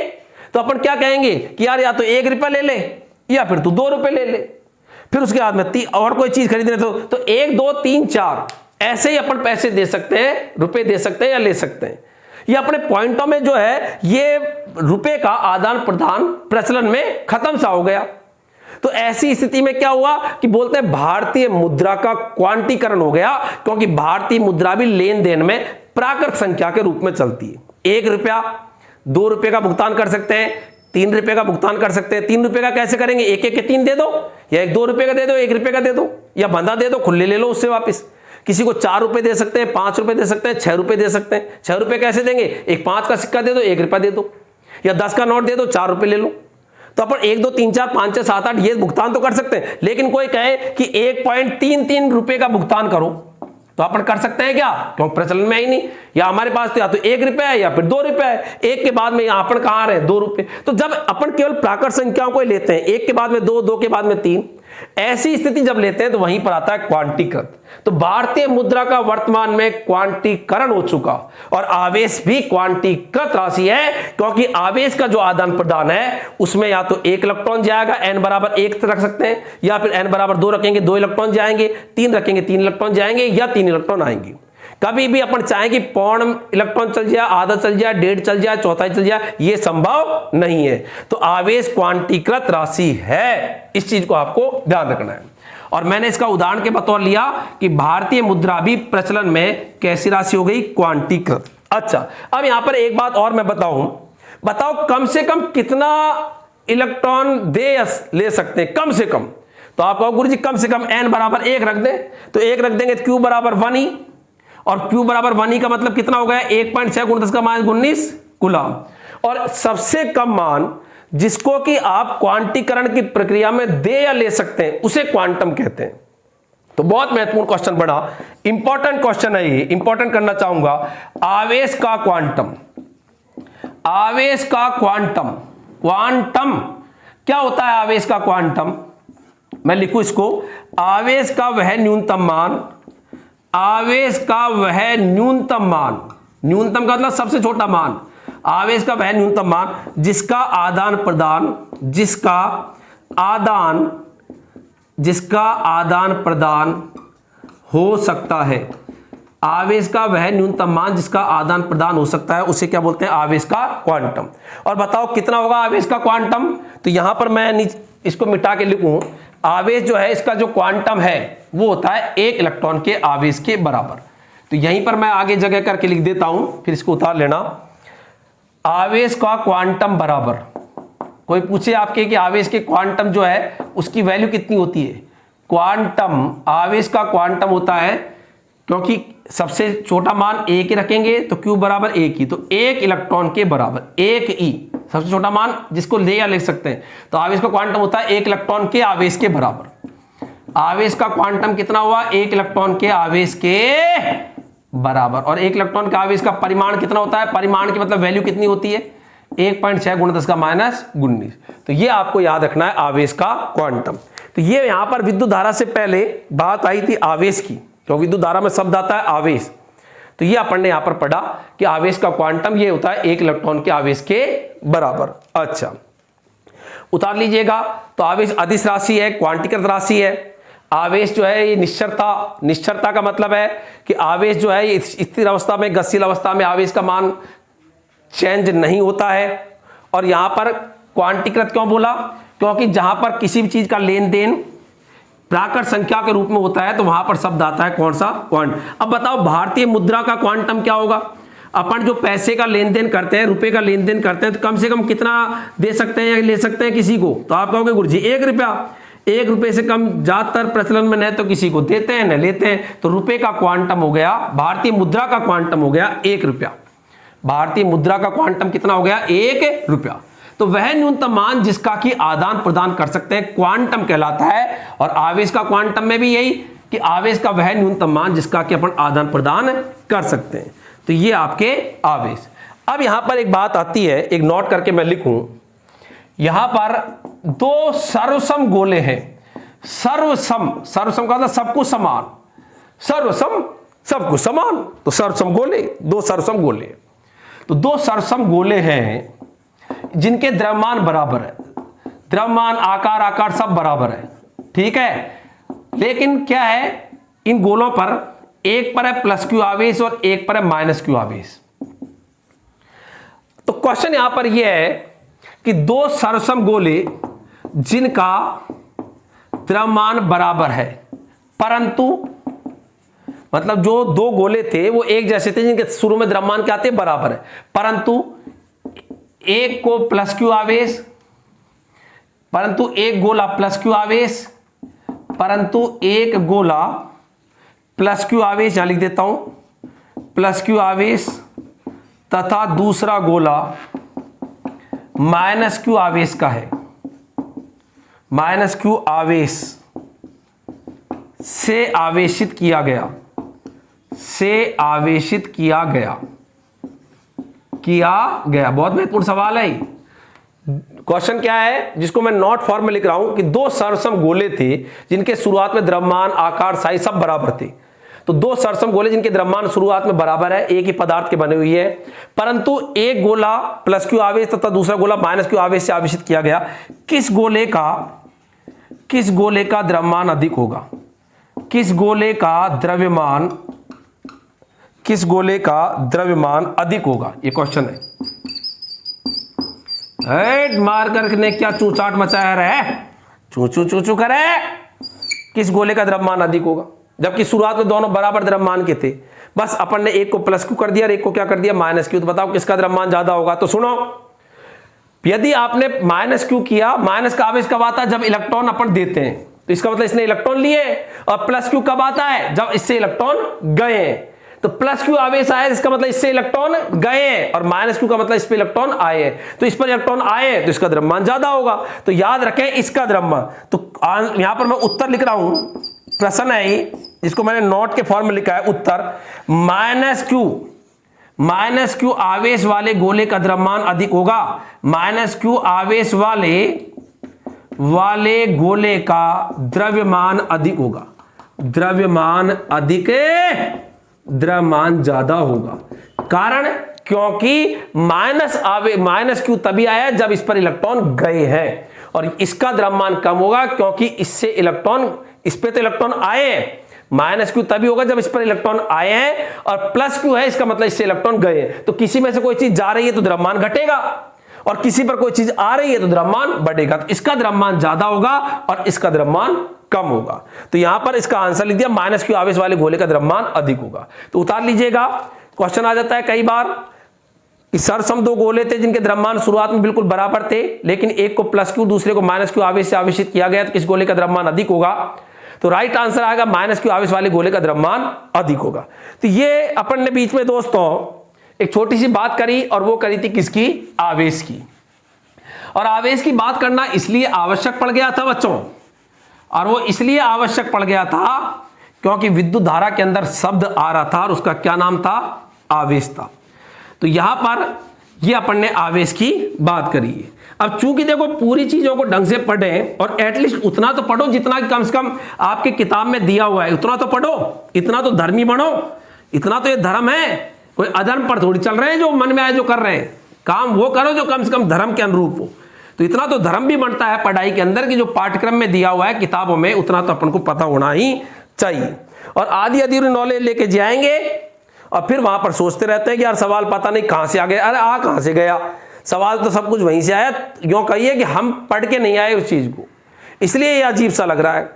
Speaker 2: तो अपन क्या कहेंगे कि यार या तो 1 रुपया ले ले या फिर तू 2 रुपए ले ले। फिर उसके बाद में और कोई चीज खरीदने तो 1 2 3 4 ऐसे ही अपन पैसे दे सकते हैं, रुपए दे सकते हैं या ले सकते हैं। ये अपने पॉइंटों में जो है ये रुपए का आदान प्रदान प्रचलन में खत्म सा हो गया। तो ऐसी स्थिति में क्या हुआ कि बोलते हैं भारतीय मुद्रा का क्वांटीकरण हो गया, क्योंकि भारतीय मुद्रा भी लेन देन में प्राकृत संख्या के रूप में चलती है। 1 रुपया 2 रुपए का भुगतान कर सकते हैं, 3 रुपए का भुगतान कर सकते हैं। 3 रुपए का कैसे करेंगे, 1 के 3 दे दो, या 2 रुपए का दे दो, 1 रुपए का दे दो, या बंधा दे दो, खुले ले लो उससे वापस। किसी को 4 रुपए दे सकते हैं, 5 रुपए दे सकते हैं, 6 रुपए दे सकते हैं। 6 रुपए कैसे देंगे, एक 5 का सिक्का दे दो, 1 रुपया दे दो, या 10 का नोट दे दो, 4 रुपए ले लो। तो अपन 1 2 3 4 5 6 7 8 ये भुगतान तो कर सकते हैं। लेकिन कोई कहे कि 1.33 रुपए का भुगतान करो तो अपन कर सकते हैं क्या, क्योंकि प्रचलन में ही नहीं। या हमारे पास तो या तो 1 रुपया है या फिर 2 रुपया है। 1 के बाद में यहाँ अपन कहाँ रहे, 2 रुपए। तो जब अपन केवल प्राकृत संख्याओं को लेते हैं, 1 के बाद में 2, 2 के बाद में 3, ऐसी स्थिति जब लेते हैं तो वहीं पर आता है क्वांटीकृत। तो भारतीय मुद्रा का वर्तमान में क्वांटीकरण हो चुका और आवेश भी क्वांटीकृत राशि है, क्योंकि आवेश का जो आदान प्रदान है उसमें या तो 1 इलेक्ट्रॉन जाएगा, n बराबर 1 रख सकते हैं, या फिर n बराबर 2 रखेंगे, 2 इलेक्ट्रॉन जाएंगे, 3 रखेंगे, 3 इलेक्ट्रॉन जाएंगे, या 3 इलेक्ट्रॉन आएंगे। कभी भी अपन चाहें कि पौन इलेक्ट्रॉन चल जाए, आधा चल जाए, 1.5 चल जाए, चौथाई चल जाए, ये संभव नहीं है। तो आवेश क्वांटीकृत राशि है, इस चीज को आपको ध्यान रखना है। और मैंने इसका उदाहरण के बतौर लिया कि भारतीय मुद्रा भी प्रचलन में कैसी राशि हो गई, क्वांटीकृत। अच्छा, अब यहां पर एक बात और मैं बताओ कम से कम कितना इलेक्ट्रॉन दे ले सकते हैं, कम से कम। तो आप कहो गुरुजी कम से कम n बराबर 1 रख दें, तो 1 रख देंगे, q बराबर 1e, और q बराबर 1e का मतलब कितना हो गया, 1.6 × 10⁻19 कूलम। और सबसे कम मान जिसको कि आप क्वांटीकरण की प्रक्रिया में दे या ले सकते हैं उसे क्वांटम कहते हैं। तो बहुत महत्वपूर्ण क्वेश्चन बना, इंपॉर्टेंट क्वेश्चन है ये, इंपॉर्टेंट करना चाहूंगा। आवेश का क्वांटम, आवेश का क्वांटम, क्वांटम क्या होता है, आवेश का क्वांटम मैं लिखूं इसको, आवेश का वह न्यूनतम मान, आवेश का वह न्यूनतम मान, न्यूनतम का मतलब सबसे छोटा मान, आवेश का वह न्यूनतम मान जिसका आदान प्रदान, जिसका आदान प्रदान हो सकता है। आवेश का वह न्यूनतम मान जिसका आदान प्रदान हो सकता है उसे क्या बोलते हैं, आवेश का क्वांटम। और बताओ कितना होगा आवेश का क्वांटम, तो यहां पर मैं इसको मिटा के लिखूं, आवेश जो है इसका जो क्वांटम है वो होता है 1 इलेक्ट्रॉन के आवेश के बराबर। तो यहीं पर मैं आगे जगह करके लिख देता हूं, फिर इसको उतार लेना। आवेश का क्वांटम बराबर, कोई पूछे आपके कि आवेश के क्वांटम जो है उसकी वैल्यू कितनी होती है, क्वांटम आवेश का क्वांटम होता है, क्योंकि सबसे छोटा मान एक ही रखेंगे तो क्यू बराबर एक ही, तो एक इलेक्ट्रॉन के बराबर एक ई, सबसे छोटा मान जिसको ले या लिख सकते हैं, तो आवेश का क्वांटम होता है एक इलेक्ट्रॉन के आवेश के बराबर। आवेश का क्वांटम कितना हुआ, एक इलेक्ट्रॉन के आवेश के बराबर। और एक इलेक्ट्रॉन के आवेश का परिमाण कितना होता है, परिमाण की मतलब वैल्यू कितनी होती है, 1.6 × 10⁻19। तो ये आपको याद रखना है आवेश का क्वांटम। तो ये यहां पर विद्युत धारा से पहले बात आई थी आवेश की, तो विद्युत धारा में शब्द आता है आवेश, तो ये अपन ने यहां पर पढ़ा कि आवेश का क्वांटम ये होता है एक इलेक्ट्रॉन के आवेश के बराबर। अच्छा, उतार लीजिएगा। तो आवेश अदिश राशि है, क्वांटीकृत राशि है। आवेश जो है ये निश्चरता, निश्चरता का मतलब है कि आवेश जो है ये स्थिर अवस्था में, गतिशील अवस्था में आवेश का मान चेंज नहीं होता है। और यहां पर क्वांटीकृत क्यों बोला, क्योंकि जहां पर किसी भी चीज का लेन देन प्राकृत संख्या के रूप में होता है तो वहां पर शब्द आता है कौन सा, क्वांट। अब बताओ भारतीय मुद्रा का क्वांटम क्या होगा। अपन जो पैसे का लेन देन करते हैं, रुपए का लेन देन करते हैं, तो कम से कम कितना दे सकते हैं या ले सकते हैं किसी को, तो आप कहोगे गुरुजी 1 रुपया। 1 रुपए से कम ज्यादातर प्रचलन में न तो किसी को देते हैं न लेते हैं, तो रुपए का क्वांटम हो गया, भारतीय मुद्रा का क्वांटम हो गया 1 रुपया। भारतीय मुद्रा का क्वांटम कितना हो गया, 1 रुपया। तो वह न्यूनतम मान जिसका कि आदान प्रदान कर सकते हैं क्वांटम कहलाता है। और आवेश का क्वांटम में भी यही कि आवेश का वह न्यूनतम मान जिसका कि अपन आदान प्रदान कर सकते हैं। तो ये आपके आवेश। अब यहां पर एक बात आती है, एक नोट करके मैं लिखूं, यहां पर 2 सर्वसम गोले हैं। सर्वसम, सर्वसम का मतलब सब कुछ समान, सर्वसम सब कुछ समान, तो सर्वसम गोले, 2 सर्वसम गोले। तो 2 सर्वसम गोले हैं जिनके द्रव्यमान बराबर है, द्रव्यमान आकार सब बराबर है, ठीक है। लेकिन क्या है, इन गोलों पर एक पर है प्लस क्यू आवेश और एक पर है माइनस क्यू आवेश। तो क्वेश्चन यहां पर यह है कि 2 सर्वसम गोले जिनका द्रव्यमान बराबर है, परंतु मतलब जो 2 गोले थे वो एक जैसे थे जिनके शुरू में द्रव्यमान क्या थे, बराबर है, परंतु एक को प्लस क्यू आवेश, परंतु एक गोला प्लस क्यू आवेश, परंतु एक गोला प्लस क्यू आवेश, यहां लिख देता हूं प्लस क्यू आवेश, तथा दूसरा गोला माइनस क्यू आवेश का है, माइनस क्यू आवेश से आवेशित किया गया, से आवेशित किया गया, बहुत महत्वपूर्ण सवाल है। क्वेश्चन क्या है जिसको मैं नोट फॉर्म में लिख रहा हूं कि 2 सर्वसम गोले थे जिनके शुरुआत में द्रव्यमान आकार साइज सब बराबर थे। तो 2 सर्वसम गोले जिनके द्रव्यमान शुरुआत में बराबर है, एक ही पदार्थ के बने हुई है, परंतु एक गोला प्लस क्यू आवेश तथा दूसरा गोला माइनस क्यू आवेश से आवेशित किया गया। किस गोले का द्रव्यमान अधिक होगा, किस गोले का द्रव्यमान अधिक होगा, ये क्वेश्चन है। मारकर ने क्या चूचाट मचाया रहे, चू करे, किस गोले का द्रव्यमान अधिक होगा, जबकि शुरुआत में दोनों बराबर द्रव्यमान के थे, बस अपन ने एक को प्लस क्यू कर दिया और एक को क्या कर दिया, माइनस क्यू। तो बताओ किसका द्रव्यमान ज्यादा होगा। तो सुनो, यदि आपने माइनस क्यू किया, माइनस का आवेश कब आता है, जब इलेक्ट्रॉन अपन देते हैं, तो इसका मतलब इसने इलेक्ट्रॉन लिए, और प्लस क्यू कब आता है, जब इससे इलेक्ट्रॉन गए। तो प्लस क्यू आवेश आया, इसका मतलब इससे इलेक्ट्रॉन गए, और माइनस क्यू का मतलब इस पे इलेक्ट्रॉन आए। तो इस पर इलेक्ट्रॉन आए तो इसका द्रव्यमान ज्यादा होगा। तो याद रखें इसका द्रव्यमान। तो यहां पर मैं उत्तर लिख रहा हूं, प्रश्न है ये, जिसको मैंने नोट के फॉर्म में लिखा है उत्तर, माइनस क्यू आवेश वाले गोले का द्रव्यमान अधिक होगा, माइनस क्यू आवेश वाले गोले का द्रव्यमान अधिक होगा, द्रव्यमान ज्यादा होगा। कारण क्योंकि माइनस क्यू तभी आया जब इस पर इलेक्ट्रॉन गए हैं, और इसका द्रव्यमान कम होगा क्योंकि इससे इलेक्ट्रॉन, इस पे तो इलेक्ट्रॉन आए, माइनस क्यू तभी होगा जब इस पर इलेक्ट्रॉन आए हैं, और प्लस क्यू है, इसका मतलब इससे इलेक्ट्रॉन गए। तो किसी में से कोई चीज जा रही है तो द्रव्यमान घटेगा, और किसी पर कोई चीज आ रही है तो द्रव्यमान बढ़ेगा। तो इसका द्रव्यमान ज्यादा होगा और इसका द्रव्यमान कम होगा। तो यहां पर इसका आंसर लिख दिया, माइनस क्यू आवेश वाले गोले का द्रव्यमान अधिक होगा। तो उतार लीजिएगा। क्वेश्चन आ जाता है कई बार कि सरसम दो गोले थे जिनके द्रव्यमान शुरुआत में बिल्कुल बराबर थे, लेकिन एक को प्लस क्यू दूसरे को माइनस क्यू आवेश से आवेशित किया गया, तो किस गोले का द्रव्यमान अधिक होगा? तो राइट आंसर आएगा माइनस क्यू आवेश वाले गोले का द्रव्यमान अधिक होगा। तो ये अपन ने बीच में दोस्तों एक छोटी सी बात करी, और वो करी थी किसकी? आवेश की। और आवेश की बात करना इसलिए आवश्यक पड़ गया था बच्चों, और वो इसलिए आवश्यक पड़ गया था क्योंकि विद्युत धारा के अंदर शब्द आ रहा था और उसका क्या नाम था? आवेश था। तो यहां पर ये अपन ने आवेश की बात करी है। अब चूंकि देखो पूरी चीजों को ढंग से पढ़ें, और एटलीस्ट उतना तो पढ़ो जितना कम से कम आपके किताब में दिया हुआ है, उतना तो पढ़ो, इतना तो धर्मी बनो, इतना तो ये धर्म है। कोई अधर्म पर थोड़ी चल रहे हैं जो मन में आए जो कर रहे हैं, काम वो करो जो कम से कम धर्म के अनुरूप हो। तो इतना तो धर्म भी बनता है पढ़ाई के अंदर कि जो पाठ्यक्रम में दिया हुआ है किताबों में, उतना तो अपन को पता होना ही चाहिए। और आधी अधूरी नॉलेज लेके जाएंगे और फिर वहां पर सोचते रहते हैं कि यार सवाल पता नहीं कहां से आ गया। अरे आ कहां से गया? सवाल तो सब कुछ वहीं से आया। यूं कहिए कि हम पढ़ के नहीं आए उस चीज को, इसलिए ये अजीब सा लग रहा है।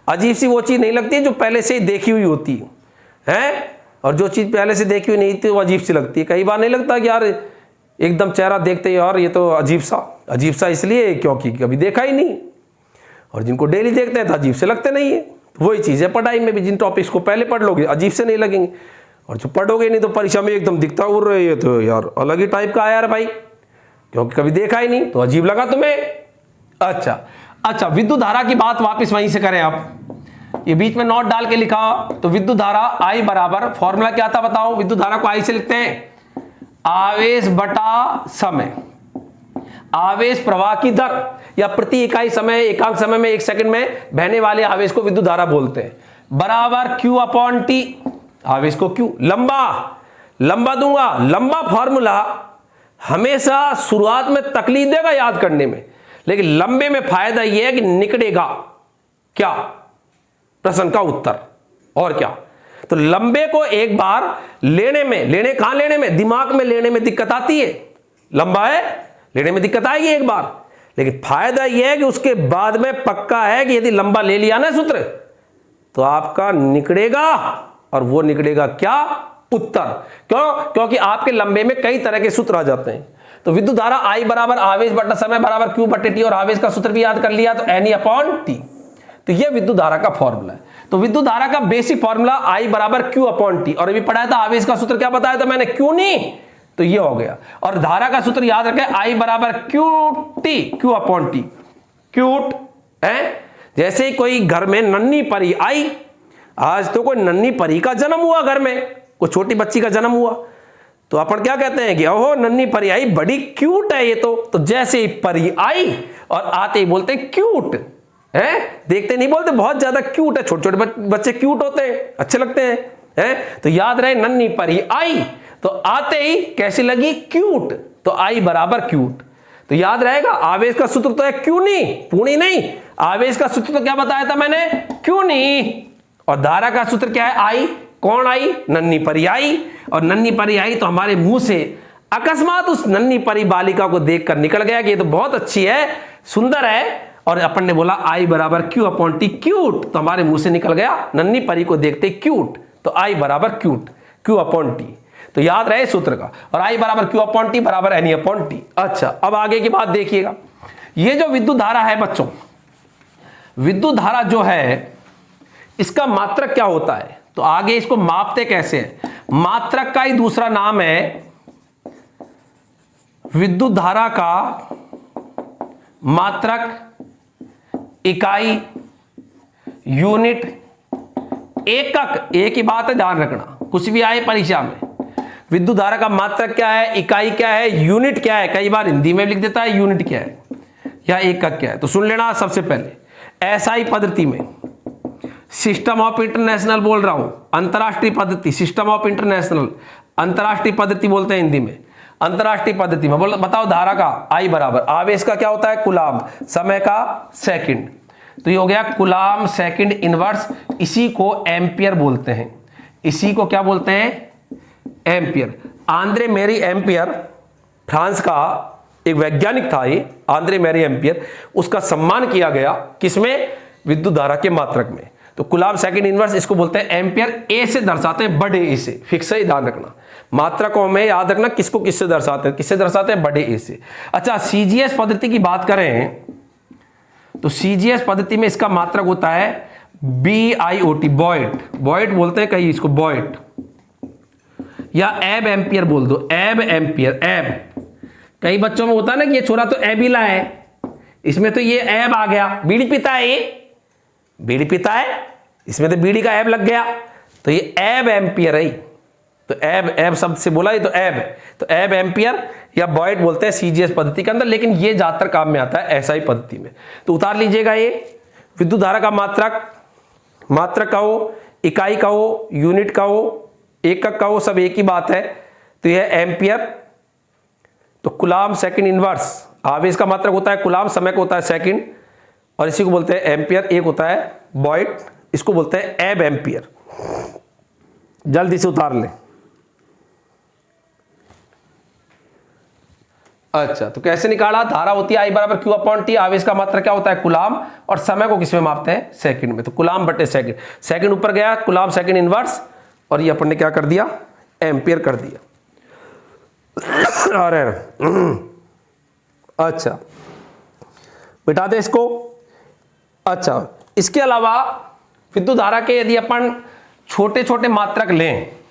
Speaker 2: अजीब सी वो चीज नहीं लगती है जो पहले से ही देखी हुई होती है, और जो चीज पहले से देखी हुई नहीं थी वो अजीब सी लगती है। कई बार नहीं लगता कि यार एकदम चेहरा देखते ही यार ये तो अजीब सा इसलिए क्योंकि कभी देखा ही नहीं, और जिनको डेली देखते हैं तो अजीब से लगते नहीं है। वही चीज़ है पढ़ाई में भी, जिन टॉपिक्स को पहले पढ़ लोगे अजीब से नहीं लगेंगे, और जो पढ़ोगे नहीं तो परीक्षा में एकदम दिखता उड़ रही है तो यार अलग ही टाइप का है यार भाई, क्योंकि कभी देखा ही नहीं तो अजीब लगा तुम्हें। अच्छा, विद्युत धारा की बात वापस वहीं से करें। आप ये बीच में नोट डाल के लिखा, तो विद्युत धारा I बराबर, फॉर्मूला क्या था बताओ? विद्युत धारा को I से लिखते हैं आवेश बटा समय। आवेश प्रवाह की दर या प्रति इकाई समय, एकांक समय में, एक सेकंड में बहने वाले आवेश को विद्युत धारा बोलते हैं, बराबर Q अपॉन T। आवेश को Q, लंबा दूंगा। लंबा फॉर्मूला हमेशा शुरुआत में तकलीफ देगा याद करने में, लेकिन लंबे में फायदा यह है कि निकलेगा क्या? प्रश्न का उत्तर। और क्या? तो लंबे को एक बार कहां लेने में? दिमाग में लेने में दिक्कत आती है। लंबा है, लेने में दिक्कत आएगी एक बार, लेकिन फायदा यह है कि उसके बाद में पक्का है कि यदि लंबा ले लिया ना सूत्र तो आपका निकलेगा, और वो निकलेगा क्या? उत्तर। क्यों? क्योंकि आपके लंबे में कई तरह के सूत्र आ जाते हैं। तो विद्युत धारा I बराबर आवेश बटा समय बराबर Q बटे T, और आवेश का सूत्र भी याद कर लिया तो NE अपॉन T। तो ये विद्युत धारा का फॉर्मूला है। तो विद्युत धारा का बेसिक फॉर्मूला I बराबर Q अपॉन T, और अभी पढ़ाया था आवेश का सूत्र क्या बताया था मैंने? Q नहीं, तो ये हो गया। और धारा का सूत्र याद रखें I बराबर Q अपॉन T। क्यूट है, जैसे ही कोई घर में नन्ही परी आई, आज तो कोई नन्ही परी का जन्म हुआ, घर में कोई छोटी बच्ची का जन्म हुआ, तो अपन क्या कहते हैं कि ओहो नन्ही परी आई, बड़ी क्यूट है ये तो जैसे ही परी आई और आते ही बोलते हैं क्यूट है, देखते नहीं बोलते बहुत ज्यादा क्यूट है। छोटे छोटे बच्चे क्यूट होते हैं, अच्छे लगते हैं। तो याद रहे नन्ही परी आई, तो आते ही कैसी लगी? क्यूट। तो I बराबर क्यूट। तो याद रहेगा आवेश का सूत्र तो है क्यू नहीं, पूर्णी नहीं। आवेश का सूत्र तो क्या बताया था मैंने? क्यू नहीं। और धारा का सूत्र क्या है? I। कौन आई? नन्ही परी आई। और नन्ही परी आई तो हमारे मुंह से अकस्मात उस नन्ही परी बालिका को देखकर निकल गया कि ये तो बहुत अच्छी है, सुंदर है, और अपन ने बोला I बराबर Q अपॉन T, क्यूट। तो हमारे मुंह से निकल गया नन्ही परी को देखते क्यूट, तो I बराबर क्यूट, Q अपॉन T। तो याद रहे सूत्र का। और I बराबर Q अपॉन T बराबर NE अपॉन T। अच्छा, अब आगे की बात देखिएगा। ये जो विद्युत धारा है बच्चों, विद्युत धारा जो है इसका मात्रक क्या होता है? तो आगे इसको मापते कैसे हैं? मात्रक का ही दूसरा नाम है विद्युत धारा का मात्रक, इकाई, यूनिट, एकक। एक ही बात है, ध्यान रखना, कुछ भी आए परीक्षा में। विद्युत धारा का मात्रक क्या है, इकाई क्या है, यूनिट क्या है? कई बार हिंदी में लिख देता है यूनिट क्या है या एकक क्या है। तो सुन लेना सबसे पहले, SI पद्धति में, सिस्टम ऑफ इंटरनेशनल बोल रहा हूं, अंतरराष्ट्रीय पद्धति, सिस्टम ऑफ इंटरनेशनल, अंतरराष्ट्रीय पद्धति बोलते हैं हिंदी में। अंतरराष्ट्रीय पद्धति में बोलो, बताओ धारा का I बराबर, आवेश का क्या होता है? कूलाम, समय का सेकंड। तो ये हो गया कूलाम सेकंड इनवर्स, इसी को एम्पियर बोलते हैं। इसी को क्या बोलते हैं? Ampere. Andre Marie ampere, France का एक वैज्ञानिक था ये आंद्रे मैरी एम्पियर, उसका सम्मान किया गया किसमें? विद्युत धारा के मात्रक में। तो कूलाम सेकंड इनवर्स इसको बोलते हैं एम्पियर। ए से दर्शाते हैं, बड़े ए से, फिक्स है, ध्यान रखना। मात्रकों में याद रखना किसको किससे दर्शाते हैं, किससे दर्शाते हैं, बड़े ए से। अच्छा, सीजीएस पद्धति की बात करें तो सीजीएस पद्धति में इसका मात्रक होता है BIOT, बॉयट, बॉयट बोलते हैं कहीं इसको, बॉयट, या एब एम्पियर बोल दो, एब एम्पियर, एब। कई बच्चों में होता है ना कि ये छोरा तो एबिला है, इसमें तो ये एब आ गया, बीड़ी पीता है, ये बीड़ी पीता है, इसमें तो बीड़ी का एब लग गया, तो ये एब एम्पियर है। तो एब, एब शब्द से बोला, ये तो एब, तो एब एम्पियर या बॉयट बोलते हैं सीजीएस पद्धति के अंदर, लेकिन ये ज्यादातर काम में आता है एसआई पद्धति में। तो उतार लीजिएगा, ये विद्युत धारा का मात्रक, मात्रक का हो, इकाई का हो, यूनिट का हो, एकक का हो, सब एक ही बात है। तो यह एम्पियर, तो कूलाम सेकंड इनवर्स, आवेश का मात्रक होता है कूलाम, समय का होता है सेकंड, और इसी को बोलते हैं एम्पियर। एक होता है बॉयट, इसको बोलते हैं एब एम्पियर। जल्दी से उतार लें। अच्छा, तो कैसे निकाला, धारा होती है I बराबर Q अपॉन T, आवेश का मात्रक क्या होता है कूलाम, और समय को किसमें मापते हैं, सेकंड में, तो कूलाम बटे सेकंड, सेकंड ऊपर गया, कूलाम सेकंड इनवर्स, और ये अपन ने क्या कर दिया, एम्पियर कर दिया। अरे अच्छा, बिठा दे इसको। अच्छा, इसके अलावा विद्युत धारा के यदि अपन छोटे छोटे मात्रक लें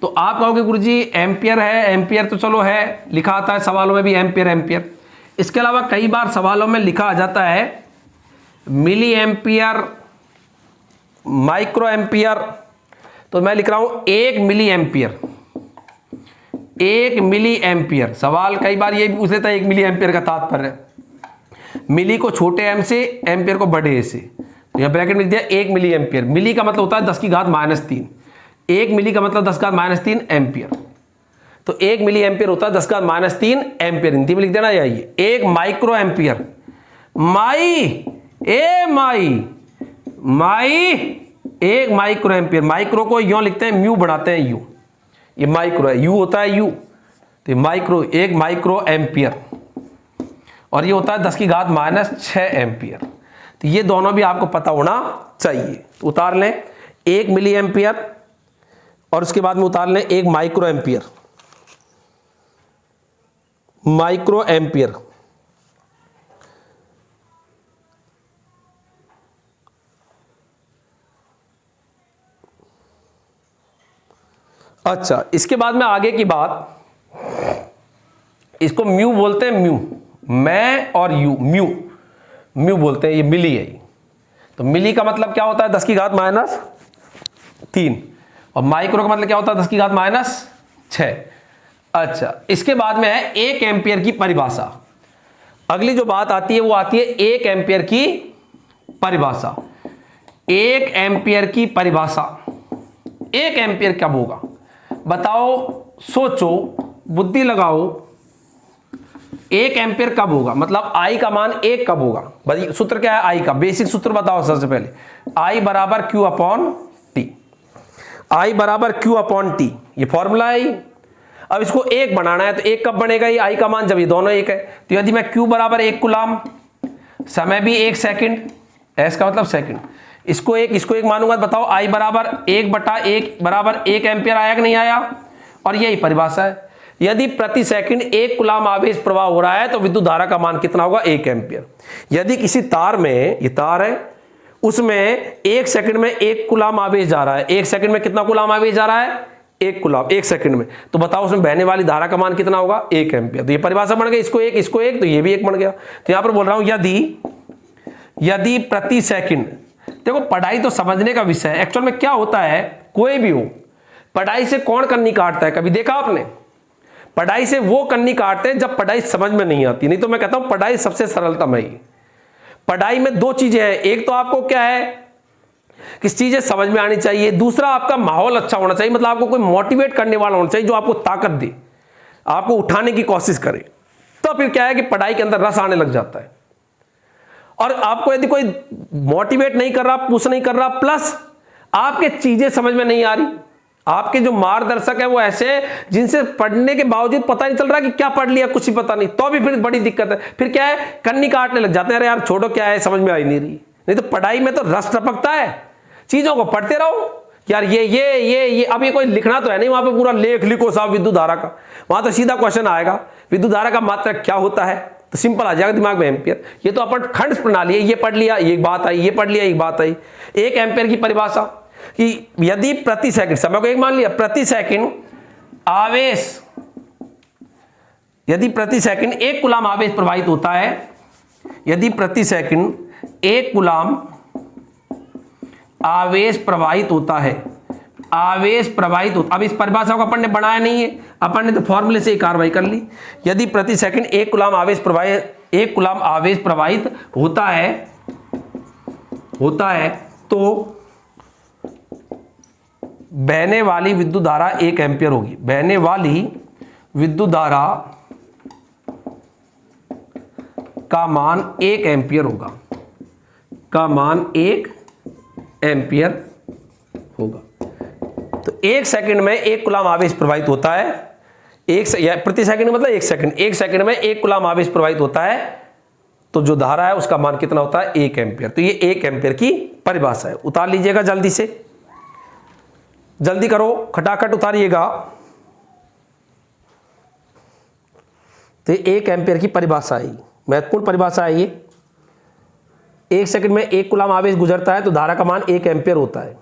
Speaker 2: तो आप कहोगे गुरुजी एम्पियर है, एम्पियर तो चलो है, लिखा आता है सवालों में भी एम्पियर एम्पियर। इसके अलावा कई बार सवालों में लिखा आ जाता है मिली एम्पियर, माइक्रो एम्पियर, तो मैं लिख रहा हूं 1 मिली एम्पियर, 1 मिली एम्पियर। सवाल कई बार ये भी पूछ लेता है 1 मिली एम्पियर का तात्पर्य, मिली को छोटे एम से, एम्पियर को बड़े ए से, तो यहां ब्रैकेट में लिख दिया 1 मिली एम्पियर। मिली का मतलब होता है 10 की घात -3, 1 मिली का मतलब 10 का -3 एम्पियर, तो 1 मिली एम्पियर होता है 10 का -3 एम्पियर। हिंदी में लिख देना चाहिए 1 माइक्रो एम्पियर, माई 1 माइक्रो एम्पियर। माइक्रो को यूं लिखते हैं, म्यू बढ़ाते हैं यू, ये माइक्रो है, यू होता है यू, तो माइक्रो 1 माइक्रो एम्पियर, और ये होता है 10 की घात -6 एम्पियर। तो ये दोनों भी आपको पता होना चाहिए। तो उतार लें 1 मिली एम्पियर, और उसके बाद में उतार लें 1 माइक्रो एम्पियर, माइक्रो एम्पियर। अच्छा, इसके बाद में आगे की बात, इसको म्यू बोलते हैं, म्यू, मैं और यू, म्यू, म्यू बोलते हैं, ये मिली है ये। तो मिली का मतलब क्या होता है 10 की घात -3, और माइक्रो का मतलब क्या होता है 10 की घात -6। अच्छा, इसके बाद में है 1 एम्पियर की परिभाषा। अगली जो बात आती है वो आती है 1 एम्पियर की परिभाषा। 1 एम्पियर की परिभाषा, 1 एम्पियर कब होगा बताओ, सोचो, बुद्धि लगाओ, 1 एम्पियर कब होगा, मतलब I का मान 1 कब होगा। भाई सूत्र क्या है I का, बेसिक सूत्र बताओ सबसे पहले, I बराबर Q अपॉन T, I बराबर Q अपॉन T, ये फॉर्मूला है। अब इसको 1 बनाना है, तो 1 कब बनेगा ये I का मान, जब ये दोनों 1 है। तो यदि मैं Q बराबर 1 कूलाम, समय भी 1 सेकंड, S का मतलब सेकंड, इसको 1 मानूंगा, बताओ I बराबर 1/1 बराबर 1 एम्पियर आया कि नहीं आया, और यही परिभाषा है। यदि प्रति सेकंड 1 कूलाम आवेश प्रवाह हो रहा है तो विद्युत धारा का मान कितना होगा, 1 एम्पियर। यदि किसी तार में, ये तार है, उसमें 1 सेकंड में 1 कूलाम आवेश जा रहा है, 1 सेकंड में कितना कूलाम आवेश जा रहा है, 1 कूलाम 1 सेकंड में, तो बताओ उसमें बहने वाली धारा का मान कितना होगा, 1 एम्पियर। तो ये परिभाषा बन गई, इसको 1, तो ये भी 1 बन गया। तो यहां पर बोल रहा हूं यदि प्रति सेकंड, देखो पढ़ाई तो समझने का विषय है, एक्चुअल में क्या होता है, कोई भी हो पढ़ाई से कौन कन्नी काटता है, कभी देखा आपने? पढ़ाई से वो कन्नी काटते हैं जब पढ़ाई समझ में नहीं आती। नहीं तो मैं कहता हूं पढ़ाई सबसे सरलतम है। पढ़ाई में 2 चीजें हैं, एक तो आपको क्या है, किस चीजें समझ में आनी चाहिए, दूसरा आपका माहौल अच्छा होना चाहिए, मतलब आपको कोई मोटिवेट करने वाला होना चाहिए जो आपको ताकत दे, आपको उठाने की कोशिश करे, तो फिर क्या है कि पढ़ाई के अंदर रस आने लग जाता है। और आपको यदि कोई मोटिवेट नहीं कर रहा, पुश नहीं कर रहा, प्लस आपके चीजें समझ में नहीं आ रही, आपके जो मार्गदर्शक है वो ऐसे जिनसे पढ़ने के बावजूद पता नहीं चल रहा कि क्या पढ़ लिया, कुछ ही पता नहीं, तो भी फिर बड़ी दिक्कत है। फिर क्या है, कन्नी काटने लग जाते हैं, अरे यार छोड़ो क्या है, समझ में आ ही नहीं रही। नहीं तो पढ़ाई में तो रस टपकता है, चीजों को पढ़ते रहो, यार ये अब ये कोई लिखना तो है नहीं, वहां पे पूरा लेख लिखो साहब विद्युत धारा का, वहां तो सीधा क्वेश्चन आएगा विद्युत धारा का मात्रक क्या होता है, तो सिंपल आ जाएगा दिमाग में एम्पियर। ये तो अपन खंड प्रणाली है, ये पढ़ लिया एक बात आई, ये पढ़ लिया एक बात आई। एक एम्पियर की परिभाषा कि यदि प्रति सेकंड, समय को एक मान लिया, प्रति सेकंड आवेश, यदि प्रति सेकंड 1 कूलाम आवेश प्रवाहित होता है, यदि प्रति सेकंड 1 कूलाम आवेश प्रवाहित होता है, आवेश प्रवाहित होता, अब इस परिभाषा को अपन ने बनाया नहीं है, अपन ने तो फॉर्मूले से ही कार्रवाई कर ली। यदि प्रति सेकंड 1 कूलाम आवेश प्रवाहित होता है तो बहने वाली विद्युत धारा 1 एम्पियर होगी। बहने वाली विद्युत धारा का मान 1 एम्पियर होगा, का मान 1 एम्पियर होगा। तो 1 सेकंड में 1 कूलाम आवेश प्रवाहित होता है, प्रति सेकंड मतलब 1 सेकंड, 1 सेकंड में 1 कूलाम आवेश प्रवाहित होता है, तो जो धारा है उसका मान कितना होता है, 1 एम्पियर। तो ये 1 एम्पियर की परिभाषा है। उतार लीजिएगा जल्दी से, जल्दी करो, खटाखट उतारिएगा। तो 1 एम्पियर की परिभाषा है, महत्वपूर्ण परिभाषा है ये। 1 सेकंड में 1 कूलाम आवेश गुजरता है तो धारा का मान 1 एम्पियर होता है।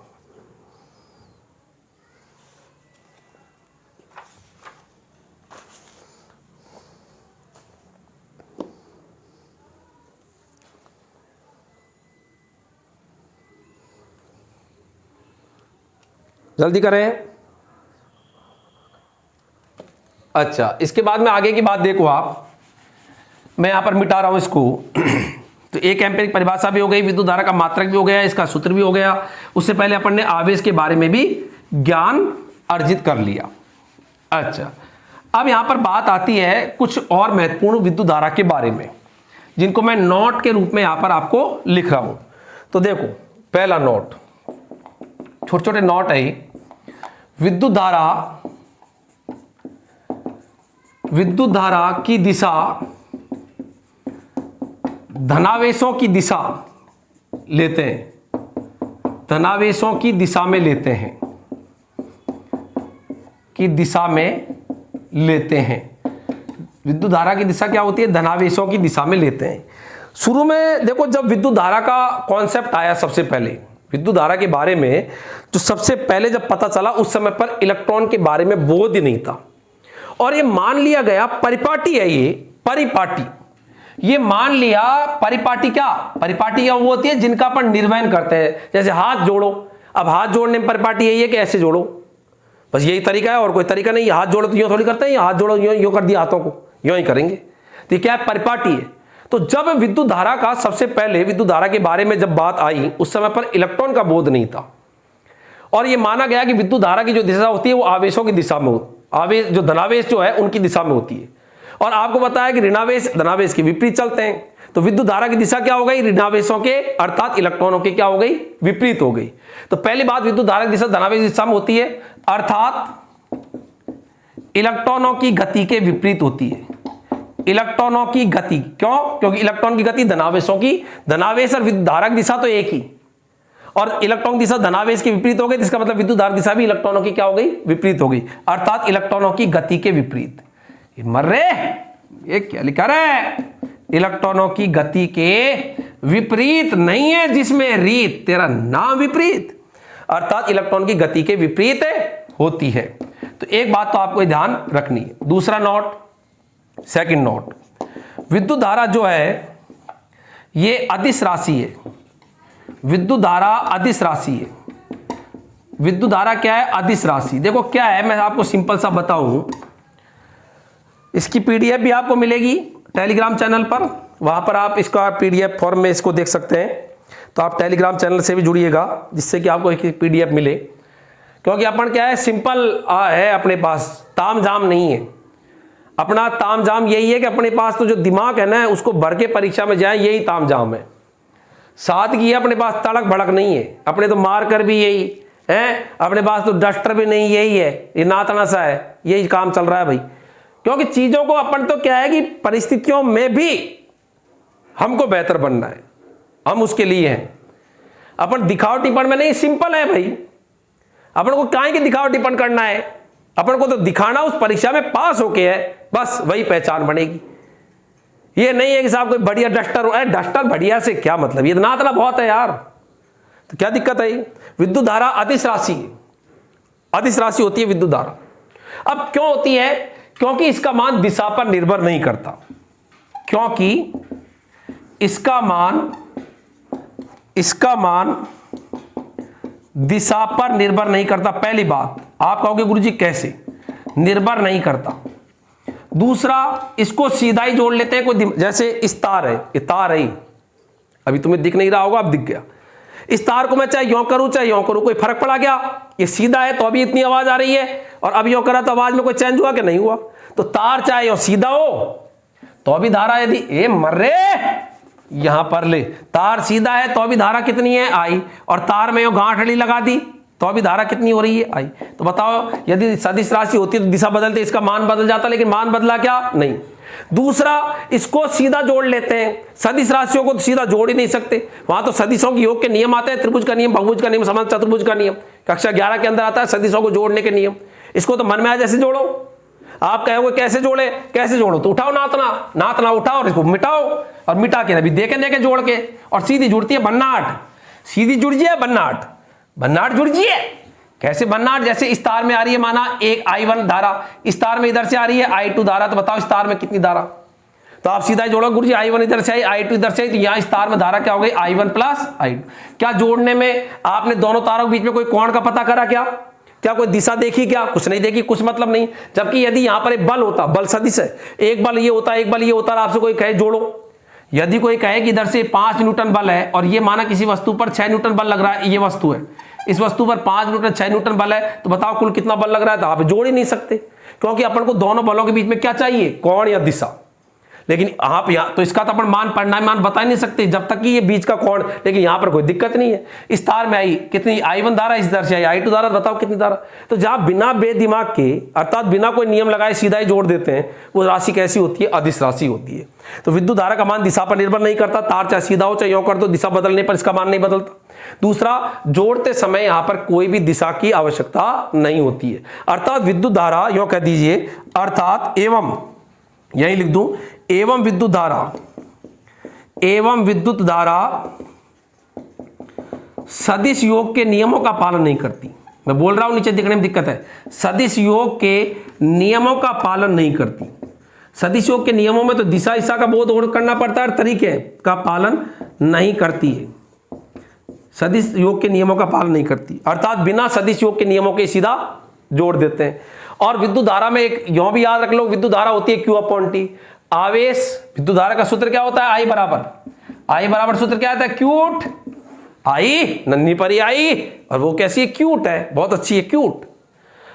Speaker 2: जल्दी करें। अच्छा, इसके बाद में आगे की बात देखो आप, मैं यहां पर मिटा रहा हूं इसको। तो 1 एम्पियर की परिभाषा भी हो गई, विद्युत धारा का मात्रक भी हो गया, इसका सूत्र भी हो गया। उससे पहले अपन ने आवेश के बारे में भी ज्ञान अर्जित कर लिया। अच्छा, अब यहां पर बात आती है कुछ और महत्वपूर्ण विद्युत धारा के बारे में, जिनको मैं नोट के रूप में यहां पर आपको लिख रहा हूं। तो देखो, पहला नोट, छोटे छोटे नोट है। विद्युत धारा की दिशा धनावेशों की दिशा लेते हैं, धनावेशों की दिशा में लेते हैं, की दिशा में लेते हैं। विद्युत धारा की दिशा क्या होती है, धनावेशों की दिशा में लेते हैं। शुरू में देखो, जब विद्युत धारा का कॉन्सेप्ट आया, सबसे पहले विद्युत धारा के बारे में जो सबसे पहले जब पता चला, उस समय पर इलेक्ट्रॉन के बारे में बोध ही नहीं था, और ये मान लिया गया परिपाटी है, ये परिपाटी, ये मान लिया परिपाटी। क्या परिपाटी वो होती है जिनका अपन निर्वहन करते हैं, जैसे हाथ जोड़ो। अब हाथ जोड़ने में परिपाटी यही है कि ऐसे जोड़ो, बस यही तरीका है और कोई तरीका नहीं। हाथ जोड़ो तो यूं थोड़ी करते हैं, हाथ जोड़ो यूं कर दिया, हाथों को यूं ही करेंगे, तो ये क्या है, परिपाटी है। तो जब विद्युत धारा का सबसे पहले विद्युत धारा के बारे में जब बात आई, उस समय पर इलेक्ट्रॉन का बोध नहीं था, और यह माना गया कि विद्युत धारा की जो दिशा होती है वो आवेशों की दिशा में, आवेश जो धनावेश जो है उनकी दिशा में होती है। और आपको बताया कि ऋणावेश धनावेश के विपरीत चलते हैं, तो विद्युत धारा की दिशा क्या हो गई, ऋणावेशों के अर्थात इलेक्ट्रॉनों के क्या हो गई, विपरीत हो गई। तो पहली बात, विद्युत धारा की दिशा धनावेश दिशा में होती है, अर्थात इलेक्ट्रॉनों की गति के विपरीत होती है। इलेक्ट्रॉनों की गति, क्यों, क्योंकि इलेक्ट्रॉन की गति धनावेशों की, धनावेश और विद्युत धारा की दिशा तो एक ही, और इलेक्ट्रॉन की दिशा धनावेश के विपरीत हो गई, इसका मतलब विद्युत धारा दिशा भी इलेक्ट्रॉनों की क्या हो गई, विपरीत हो गई, अर्थात इलेक्ट्रॉनों की गति के विपरीत। मर रहे, ये क्या लिखा है, इलेक्ट्रॉनों की गति के विपरीत नहीं है, जिसमें रीत, तेरा नाम विपरीत, अर्थात इलेक्ट्रॉन की गति के विपरीत होती है। तो एक बात तो आपको ध्यान रखनी है। दूसरा नोट, सेकंड नोट, विद्युत धारा जो है ये अदिश राशि है। विद्युत धारा अदिश राशि है। विद्युत धारा क्या है, अदिश राशि। देखो क्या है, मैं आपको सिंपल सा बताऊं, इसकी पीडीएफ भी आपको मिलेगी टेलीग्राम चैनल पर, वहां पर आप इसका पीडीएफ फॉर्म में इसको देख सकते हैं। तो आप टेलीग्राम चैनल से भी जुड़िएगा, जिससे कि आपको एक पीडीएफ मिले, क्योंकि अपन क्या है, सिंपल है, अपने पास ताम झाम नहीं है। अपना ताम झाम यही है कि अपने पास तो जो दिमाग है ना, उसको भर के परीक्षा में जाए, यही ताम झाम है। सादगी है अपने पास, तड़क भड़क नहीं है। अपने तो मार कर भी यही है, अपने पास तो डस्टर भी नहीं, यही है, ये नातना सा है, यही काम चल रहा है भाई। क्योंकि चीजों को अपन तो क्या है कि परिस्थितियों में भी हमको बेहतर बनना है, हम उसके लिए हैं। अपन दिखावटीपन में नहीं, सिंपल है भाई। अपन को काहे की दिखावट डिपेंड करना है, अपन को तो दिखाना उस परीक्षा में पास होके है, बस वही पहचान बनेगी। ये नहीं है कि साहब कोई बढ़िया डस्टर हो, डस्टर बढ़िया से क्या मतलब, ये नातना बहुत है यार। तो क्या दिक्कत है? विद्युत धारा अदिश राशि, अदिश राशि होती है विद्युत धारा। अब क्यों होती है? क्योंकि इसका मान दिशा पर निर्भर नहीं करता, क्योंकि इसका मान दिशा पर निर्भर नहीं करता। पहली बात आप कहोगे गुरुजी कैसे? निर्भर नहीं करता। दूसरा, इसको सीधा ही जोड़ लेते हैं, कोई जैसे इस तार है, ये तार है, अभी तुम्हें दिख नहीं रहा होगा, अब दिख गया। इस तार को मैं चाहे यों करूं चाहे यों करूं, कोई फर्क पड़ा क्या? ये सीधा है तो अभी इतनी आवाज आ रही है, और अब यों करा तो आवाज में कोई चेंज हुआ कि नहीं हुआ? तो तार चाहे यों सीधा हो तो अभी धारा, यदि ए मर्रे यहां पर ले, तार सीधा है तो अभी धारा कितनी है? आई। और तार में यों गांठड़ी लगा दी तो अभी धारा कितनी हो रही है? आई। तो बताओ, यदि सदिश राशि होती तो दिशा बदलते, इसका मान बदल जाता, लेकिन मान बदला क्या? नहीं। दूसरा, इसको सीधा जोड़ लेते हैं, सदिश राशियों को तो सीधा जोड़ ही नहीं सकते, वहां तो सदिशों के योग के नियम आते हैं, त्रिभुज का नियम, बहुभुज का नियम, समस्त चतुर्भुज का नियम, कक्षा 11 के अंदर आता है सदिशों को जोड़ने के नियम। इसको तो मन में आए जैसे जोड़ो। आप कहोगे कैसे जोड़े, कैसे जोड़ो? तो उठाओ नातना उठाओ और इसको मिटाओ, और मिटा के अभी देखे जोड़ के, और सीधी जुड़ती है भन्नाट, सीधी जुड़ जाए भन्नाट जुड़ जाए। कैसे भन्नाट? जैसे इस तार में आ रही है माना एक I1 धारा, इस तार में इधर से आ रही है I2 धारा, तो बताओ इस तार में कितनी धारा? तो आप सीधा जोड़ो गुरुजी, I1 इधर से आई, I2 इधर से आई, तो यहां इस तार में धारा क्या हो गई? I1 plus I2। क्या जोड़ने में आपने दोनों तारों के बीच में कोई कोण का पता करा क्या? क्या कोई दिशा देखी क्या? कुछ नहीं देखी, कुछ मतलब नहीं। जबकि यदि यहां पर एक बल होता, बल सदिश है, एक बल ये होता, एक बल ये होता, आपसे कोई कहे जोड़ो, यदि कोई कहे कि इधर से 5 न्यूटन बल है और ये माना किसी वस्तु पर 6 न्यूटन बल लग रहा है, ये वस्तु है, इस वस्तु पर 5 न्यूटन 6 न्यूटन बल है, तो बताओ कुल कितना बल लग रहा है? तो आप जोड़ ही नहीं सकते, क्योंकि अपन को दोनों बलों के बीच में क्या चाहिए? कोण या दिशा। लेकिन आप यहां तो इसका तो अपन मान परिणाम मान बता ही नहीं सकते जब तक कि ये बीच का कोण, लेकिन यहां पर कोई दिक्कत नहीं है। इस तार में आई कितनी I1 धारा, इस तरह से आई I2 धारा, बताओ कितनी धारा? तो जहां बिना बेदिमाग के, अर्थात बिना कोई नियम लगाए सीधा ही जोड़ देते हैं, वो राशि कैसी होती है? अदिश राशि होती है। तो विद्युत धारा का मान दिशा पर निर्भर नहीं करता, तार चाहे सीधा हो चाहे यों कर दो, दिशा बदलने पर इसका मान नहीं बदलता। दूसरा, जोड़ते समय यहां पर कोई भी दिशा की आवश्यकता नहीं होती है, अर्थात विद्युत धारा, यों कह दीजिए, अर्थात एवं, यही लिख दूं, एवं विद्युत धारा सदिश योग के नियमों का पालन नहीं करती। मैं बोल रहा हूं, नीचे दिखने में दिक्कत है, सदिश योग के नियमों का पालन नहीं करती। सदिश योग के नियमों में तो दिशा ईशा का बोध करना पड़ता है, तरीके का पालन नहीं करती है, सदिश योग के नियमों का पालन नहीं करती, अर्थात बिना सदिश योग के नियमों के सीधा जोड़ देते हैं। और विद्युत धारा में एक यों भी याद रख लो, विद्युत धारा होती है Q/T, आवेश। विद्युत धारा का सूत्र क्या होता है? I बराबर सूत्र क्या आता है? क्यूट, आई नन्ही परी आई, और वो कैसी है? क्यूट है, बहुत अच्छी है, क्यूट।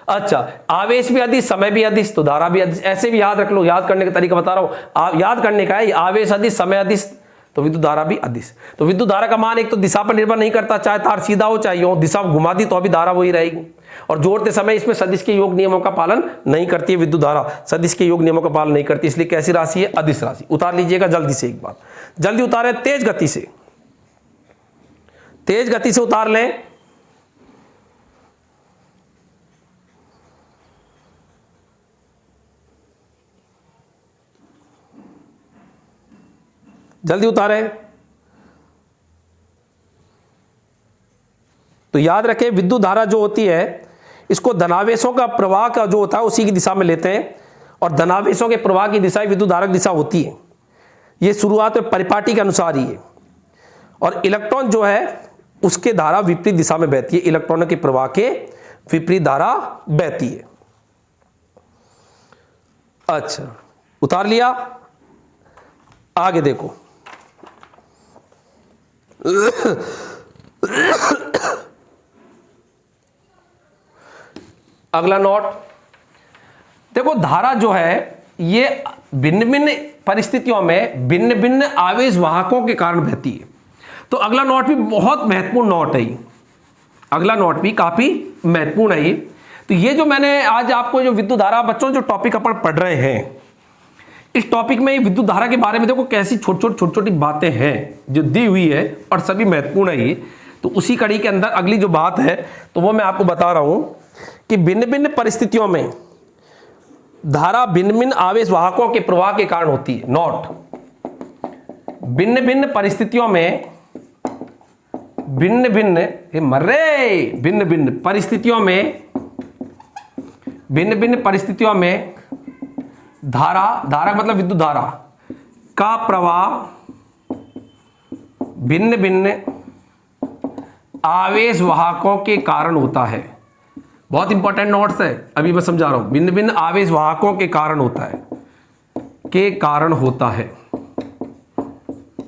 Speaker 2: अच्छा, आवेश भी अदिश, समय भी अदिश, तो धारा भी अदिश, ऐसे भी याद रख लो। याद करने का तरीका बता रहा हूं, याद करने का है, आवेश अदिश, समय अदिश, तो विद्युत धारा भी अदिश। तो विद्युत धारा का मान एक तो दिशा पर निर्भर नहीं करता, चाहे तार सीधा हो चाहे यूं, दिशा घुमा दी तो अभी धारा वही रहेगी। और जोड़ते समय इसमें सदिश के योग नियमों का पालन नहीं करती है विद्युत धारा, सदिश के योग नियमों का पालन नहीं करती, इसलिए कैसी राशि है? अदिश राशि। उतार लीजिएगा जल्दी से, एक बार जल्दी उतारे, तेज गति से, तेज गति से उतार लें। जल्दी उतारे। तो याद रखें, विद्युत धारा जो होती है, इसको धनावेशों का प्रवाह का जो होता है उसी की दिशा में लेते हैं, और धनावेशों के प्रवाह की दिशा विद्युत धारा की दिशा होती है। ये शुरुआत में परिपाटी के अनुसार ही है, और इलेक्ट्रॉन जो है उसके धारा विपरीत दिशा में बहती है, इलेक्ट्रॉनों के प्रवाह के विपरीत धारा बहती है। अच्छा, उतार लिया, आगे देखो। अगला नोट देखो, धारा जो है ये भिन्न भिन्न परिस्थितियों में भिन्न भिन्न आवेश वाहकों के कारण बहती है। तो अगला नोट भी बहुत महत्वपूर्ण नोट है, अगला नोट भी काफी महत्वपूर्ण है। तो ये जो मैंने आज आपको जो विद्युत धारा, बच्चों जो टॉपिक अपन पढ़ रहे हैं, इस टॉपिक में विद्युत धारा के बारे में देखो कैसी छोटी छोटी बातें हैं जो दी हुई है, और सभी महत्वपूर्ण है। तो उसी कड़ी के अंदर अगली जो बात है तो वो मैं आपको बता रहा हूं कि भिन्न भिन्न परिस्थितियों में धारा भिन्न भिन्न आवेश वाहकों के प्रवाह के कारण होती है। नोट, भिन्न भिन्न परिस्थितियों में भिन्न भिन्न परिस्थितियों में धारा मतलब विद्युत धारा का प्रवाह भिन्न भिन्न आवेश वाहकों के कारण होता है। बहुत इंपॉर्टेंट नोट्स है, अभी मैं समझा रहा हूं। भिन्न भिन्न आवेश वाहकों के कारण होता है,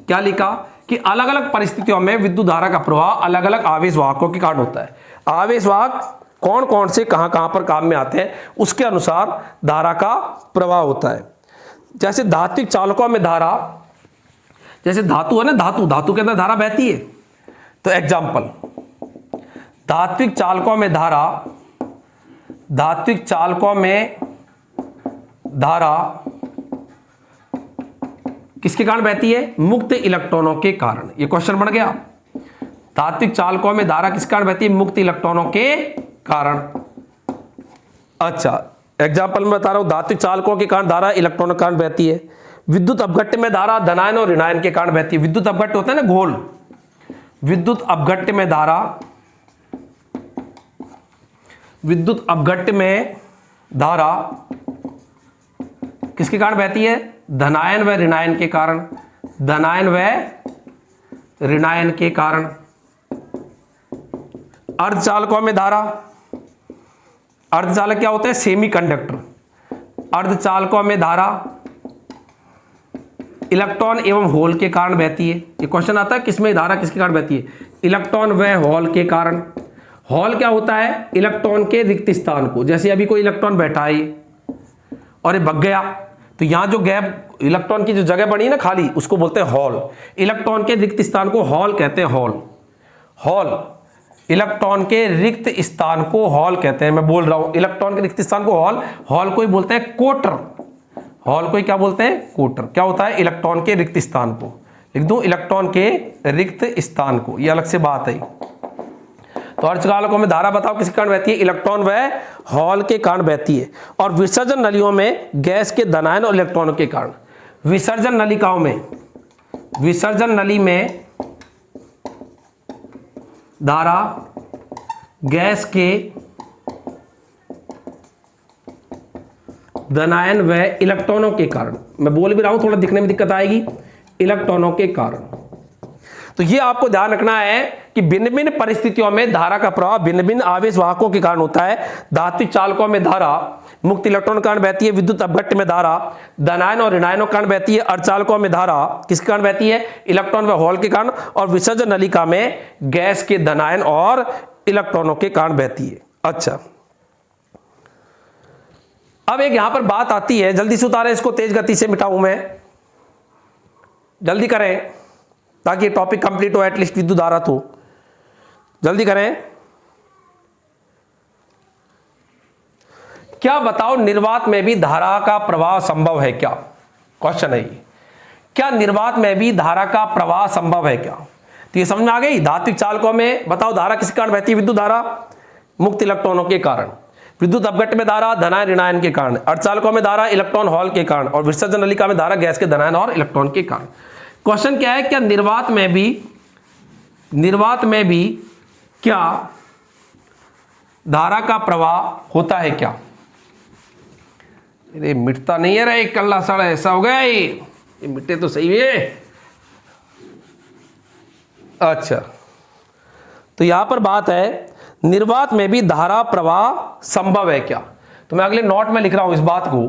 Speaker 2: क्या लिखा कि अलग अलग परिस्थितियों में विद्युत धारा का प्रवाह अलग अलग आवेश वाहकों के कारण होता है। आवेश वाहक कौन कौन से कहां कहां पर काम में आते हैं उसके अनुसार धारा का प्रवाह होता है। जैसे धात्विक चालकों में धारा, जैसे धातु है ना, धातु के अंदर धारा बहती है। तो एग्जाम्पल, धात्विक चालकों में धारा किसके कारण बहती है? मुक्त इलेक्ट्रॉनों के कारण। ये क्वेश्चन बन गया। धात्विक चालकों में धारा किस कारण बहती है? मुक्त इलेक्ट्रॉनों के कारण। अच्छा, एग्जाम्पल में बता रहा हूं, धात्विक चालकों के कारण धारा इलेक्ट्रॉनों के कारण बहती है। विद्युत अपघट्य में धारा धनायन और ऋणायन के कारण बहती है। विद्युत अपघट्य होता है ना घोल, विद्युत अपघट्य में धारा किसके कारण बहती है? धनायन व ऋणायन के कारण। अर्धचालकों में धारा, अर्धचालक क्या होते हैं? सेमीकंडक्टर। अर्धचालकों में धारा इलेक्ट्रॉन एवं होल के कारण बहती है। ये क्वेश्चन आता है किसमें धारा किसके कारण बहती है? इलेक्ट्रॉन व होल के कारण। होल क्या होता है? इलेक्ट्रॉन के रिक्त स्थान को, जैसे अभी कोई इलेक्ट्रॉन बैठा है और ये भग गया, तो यहां जो गैप, इलेक्ट्रॉन की जो जगह बनी ना खाली, उसको बोलते हैं हॉल। इलेक्ट्रॉन के रिक्त स्थान को हॉल कहते हैं। हॉल इलेक्ट्रॉन के रिक्त स्थान को हॉल कहते हैं। मैं बोल रहा हूं इलेक्ट्रॉन के रिक्त स्थान को हॉल को ही बोलते हैं कोटर। हॉल को ही क्या बोलते हैं? कोटर। क्या होता है? इलेक्ट्रॉन के रिक्त स्थान को लिख दूं, इलेक्ट्रॉन के रिक्त स्थान को, ये अलग से बात है। तो अर्धचालकों में धारा बताओ किसके कारण बहती है? इलेक्ट्रॉन व हॉल के कारण बहती है। और विसर्जन नलियों में गैस के धनायन और इलेक्ट्रॉनों के कारण। विसर्जन नलिकाओं में, विसर्जन नली में धारा गैस के धनायन व इलेक्ट्रॉनों के कारण। मैं बोल भी रहा हूं, थोड़ा दिखने में दिक्कत आएगी, इलेक्ट्रॉनों के कारण। तो ये आपको ध्यान रखना है कि भिन्न भिन्न परिस्थितियों में धारा का प्रवाह भिन्न भिन्न आवेश वाहकों के कारण होता है। धात्विक चालकों में धारा मुक्त इलेक्ट्रॉन के कारण बहती है। विद्युत अपघट्य में धारा धनायन और ऋणायनों के कारण बहती है। अर्धचालकों में धारा किसके कारण बहती है? इलेक्ट्रॉन व होल के कारण। और विसर्जन नलिका में गैस के धनायन और इलेक्ट्रॉनों के कारण बहती है। अच्छा, अब एक यहां पर बात आती है, जल्दी से उतारें इसको, तेज गति से मिटाऊं मैं, जल्दी करें ताकि टॉपिक कंप्लीट हो, एटलीस्ट विद्युत धारा तो जल्दी करें। क्या बताओ, निर्वात में भी धारा का प्रवाह संभव है क्या? क्वेश्चन है ये, क्या निर्वात में भी धारा का प्रवाह संभव है क्या? तो ये समझ में आ गई। धात्विक चालकों में बताओ धारा किसके कारण बहती है? विद्युत धारा मुक्त इलेक्ट्रॉनों के कारण। विद्युत अपघट्य में धारा धनायन ऋणायन के कारण। अर्धचालकों में धारा इलेक्ट्रॉन हॉल के कारण। और विसर्जन नलिका में धारा गैस के धनायन और इलेक्ट्रॉन के कारण। क्वेश्चन क्या है, क्या निर्वात में भी क्या धारा का प्रवाह होता है क्या? अरे मिटता नहीं है रे, कल्ला सड़ा ऐसा हो गया ये मिटे तो सही है। अच्छा, तो यहां पर बात है निर्वात में भी धारा प्रवाह संभव है क्या? तो मैं अगले नोट में लिख रहा हूं इस बात को।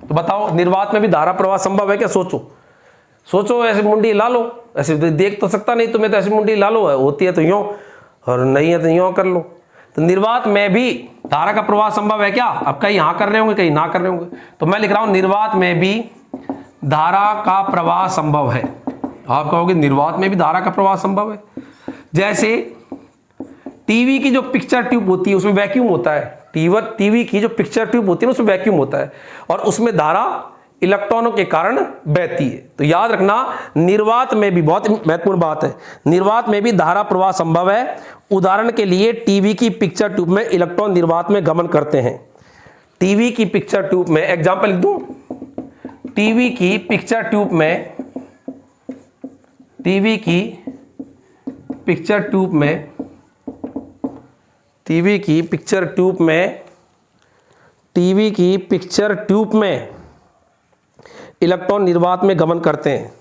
Speaker 2: तो बताओ, निर्वात में भी धारा प्रवाह संभव है क्या? सोचो, ऐसे मुंडी ला लो, ऐसे देख तो सकता नहीं तुम्हें, तो ऐसे मुंडी ला लो, होती है तो यूं और नहीं है तो यूं कर लो। तो निर्वात में भी धारा का प्रवाह संभव है क्या? अब कहीं यहां कर रहे होंगे, कहीं ना कर रहे होंगे, तो मैं लिख रहा हूं निर्वात में भी धारा का प्रवाह संभव है। आप कहोगे निर्वात में भी धारा का प्रवाह संभव है? जैसे टीवी की जो पिक्चर ट्यूब होती है उसमें वैक्यूम होता है। टीवी की जो पिक्चर ट्यूब होती है उसमें वैक्यूम होता है और उसमें धारा इलेक्ट्रॉनों के कारण बहती है। तो याद रखना, निर्वात में भी, बहुत महत्वपूर्ण बात है, निर्वात में भी धारा प्रवाह संभव है। उदाहरण के लिए टीवी की पिक्चर ट्यूब में इलेक्ट्रॉन निर्वात में गमन करते हैं। टीवी की पिक्चर ट्यूब में, एग्जांपल लिख दूं, टीवी की पिक्चर ट्यूब में, टीवी की पिक्चर ट्यूब में, टीवी की पिक्चर ट्यूब में, टीवी की पिक्चर ट्यूब में इलेक्ट्रॉन निर्वात में गमन करते हैं।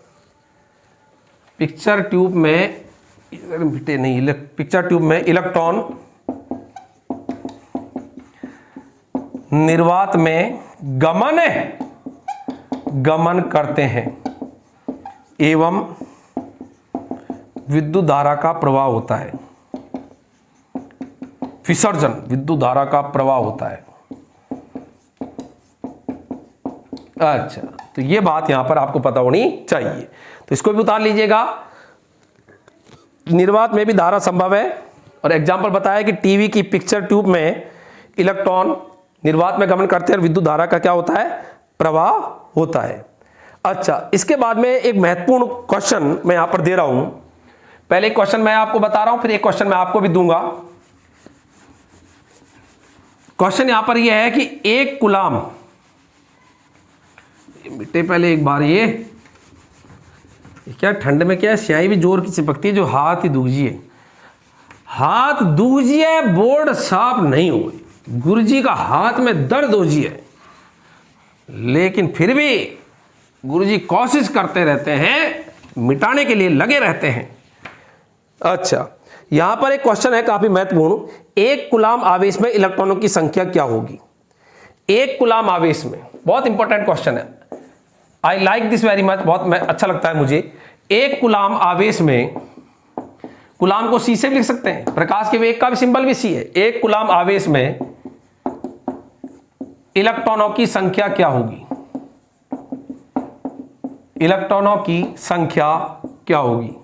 Speaker 2: पिक्चर ट्यूब में नहीं, पिक्चर ट्यूब में इलेक्ट्रॉन निर्वात में गमन करते हैं एवं विद्युत धारा का प्रवाह होता है। विसर्जन, विद्युत धारा का प्रवाह होता है। अच्छा, तो ये बात यहां पर आपको पता होनी चाहिए, तो इसको भी उतार लीजिएगा। निर्वात में भी धारा संभव है, और एग्जाम्पल बताया कि टीवी की पिक्चर ट्यूब में इलेक्ट्रॉन निर्वात में गमन करते हैं और विद्युत धारा का क्या होता है, प्रवाह होता है। अच्छा, इसके बाद में एक महत्वपूर्ण क्वेश्चन मैं यहां पर दे रहा हूं। पहले एक क्वेश्चन मैं आपको बता रहा हूं, फिर एक क्वेश्चन मैं आपको भी दूंगा। क्वेश्चन यहां पर यह है कि एक कूलाम, बेटे पहले एक बार ये क्या ठंड में क्या है, स्याही भी जोर की चिपकती है, जो हाथ ही दूजिए, हाथ दूजिए, बोर्ड साफ नहीं हुए, गुरुजी का हाथ में दर्द होजिए, लेकिन फिर भी गुरुजी कोशिश करते रहते हैं, मिटाने के लिए लगे रहते हैं। अच्छा, यहां पर एक क्वेश्चन है काफी महत्वपूर्ण, एक कूलाम आवेश में इलेक्ट्रॉनों की संख्या क्या होगी। एक कूलाम आवेश में, बहुत इंपॉर्टेंट क्वेश्चन है, I like this very much, बहुत अच्छा लगता है मुझे। एक कूलाम आवेश में, कूलाम को सी से भी लिख सकते हैं, प्रकाश के वेग का भी सिंबल भी सी है। एक कूलाम आवेश में इलेक्ट्रॉनों की संख्या क्या होगी, इलेक्ट्रॉनों की संख्या क्या होगी,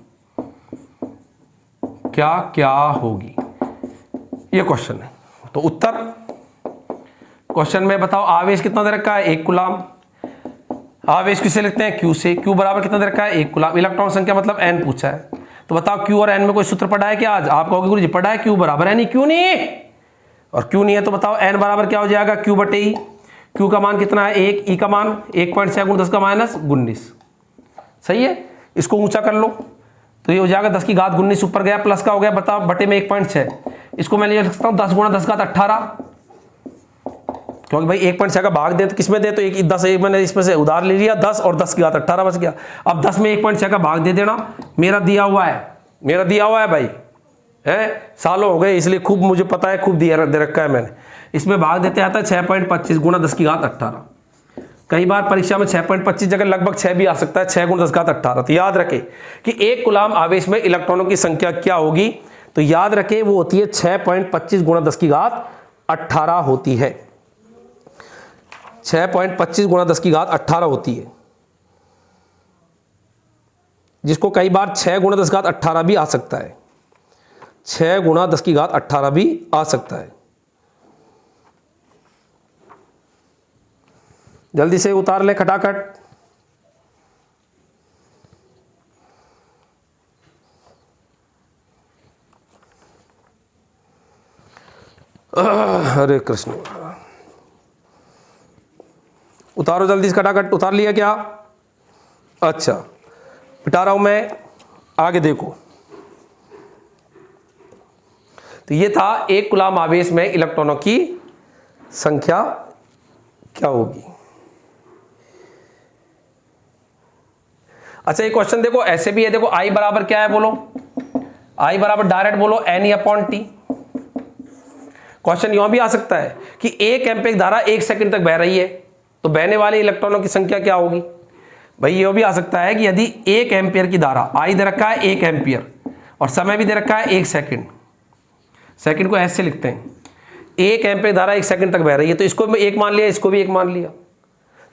Speaker 2: क्या होगी, ये क्वेश्चन है। तो उत्तर क्वेश्चन में बताओ, आवेश कितना दे रखा है, एक कूलाम, आवेश किसे लिखते हैं, क्यू से, क्यू बराबर कितना दे रखा है, एक कूलाम, इलेक्ट्रॉन संख्या मतलब एन पूछा है। तो बताओ क्यू और एन में कोई सूत्र पढ़ा है क्या आज, आप कहोगे गुरुजी पढ़ा है, क्यू बराबर एन, क्यू नहीं, और क्यू नहीं है तो बताओ एन बराबर क्या हो जाएगा, क्यू बटे ई। क्यू का मान कितना है, एक, ई का मान 1.6 × 10 का माइनस 19, सही है। इसको ऊंचा कर लो तो ये हो जाएगा 10 की घात 19, ऊपर गया प्लस का हो गया, बताओ बटे में 1.6, इसको मैं लिख सकता हूँ 10 × 10 का 18, क्योंकि भाई 1.6 का भाग दे तो किसमें दे, तो एक 10, एक मैंने इसमें से उधार ले लिया 10 और 10 की घात 18 बच गया। अब 10 में 1.6 का भाग दे देना, मेरा दिया हुआ है भाई, है सालों हो गए इसलिए खूब मुझे पता है, खूब दिया दे रखा है मैंने। इसमें भाग देते आता है 6.25 × 10 की घात 18, कई बार परीक्षा में 6.25 जगह लगभग 6 भी आ सकता है, 6 × 10 की घात 18। तो याद रखें कि एक कूलाम आवेश में इलेक्ट्रॉनों की संख्या क्या होगी, तो याद रखें वो होती है 6.25 × 10 की घात 18 होती है, 6.25 × 10 की घात 18 होती है, जिसको कई बार 6 × 10 की घात 18 भी आ सकता है, 6 × 10 की घात 18 भी आ सकता है। जल्दी से उतार ले खटाखट। हरे कृष्ण, उतारो जल्दी से खटाखट। उतार लिया क्या? अच्छा, मिटा रहा हूं मैं, आगे देखो। तो ये था एक कूलाम आवेश में इलेक्ट्रॉनों की संख्या क्या होगी। अच्छा, ये क्वेश्चन देखो ऐसे भी है, देखो I बराबर क्या है बोलो, I बराबर डायरेक्ट बोलो NE/T। क्वेश्चन यहां भी आ सकता है कि 1 एम्पीयर धारा 1 सेकंड तक बह रही है, तो बहने वाले इलेक्ट्रॉनों की संख्या क्या होगी। भाई ये भी आ सकता है कि यदि 1 एम्पीयर की धारा, I दे रखा है 1 एम्पीयर और समय भी दे रखा है 1 सेकंड, सेकंड को ऐसे लिखते हैं, 1 एम्पीयर धारा 1 सेकंड तक बह रही है, तो इसको भी 1 मान लिया, इसको भी 1 मान लिया,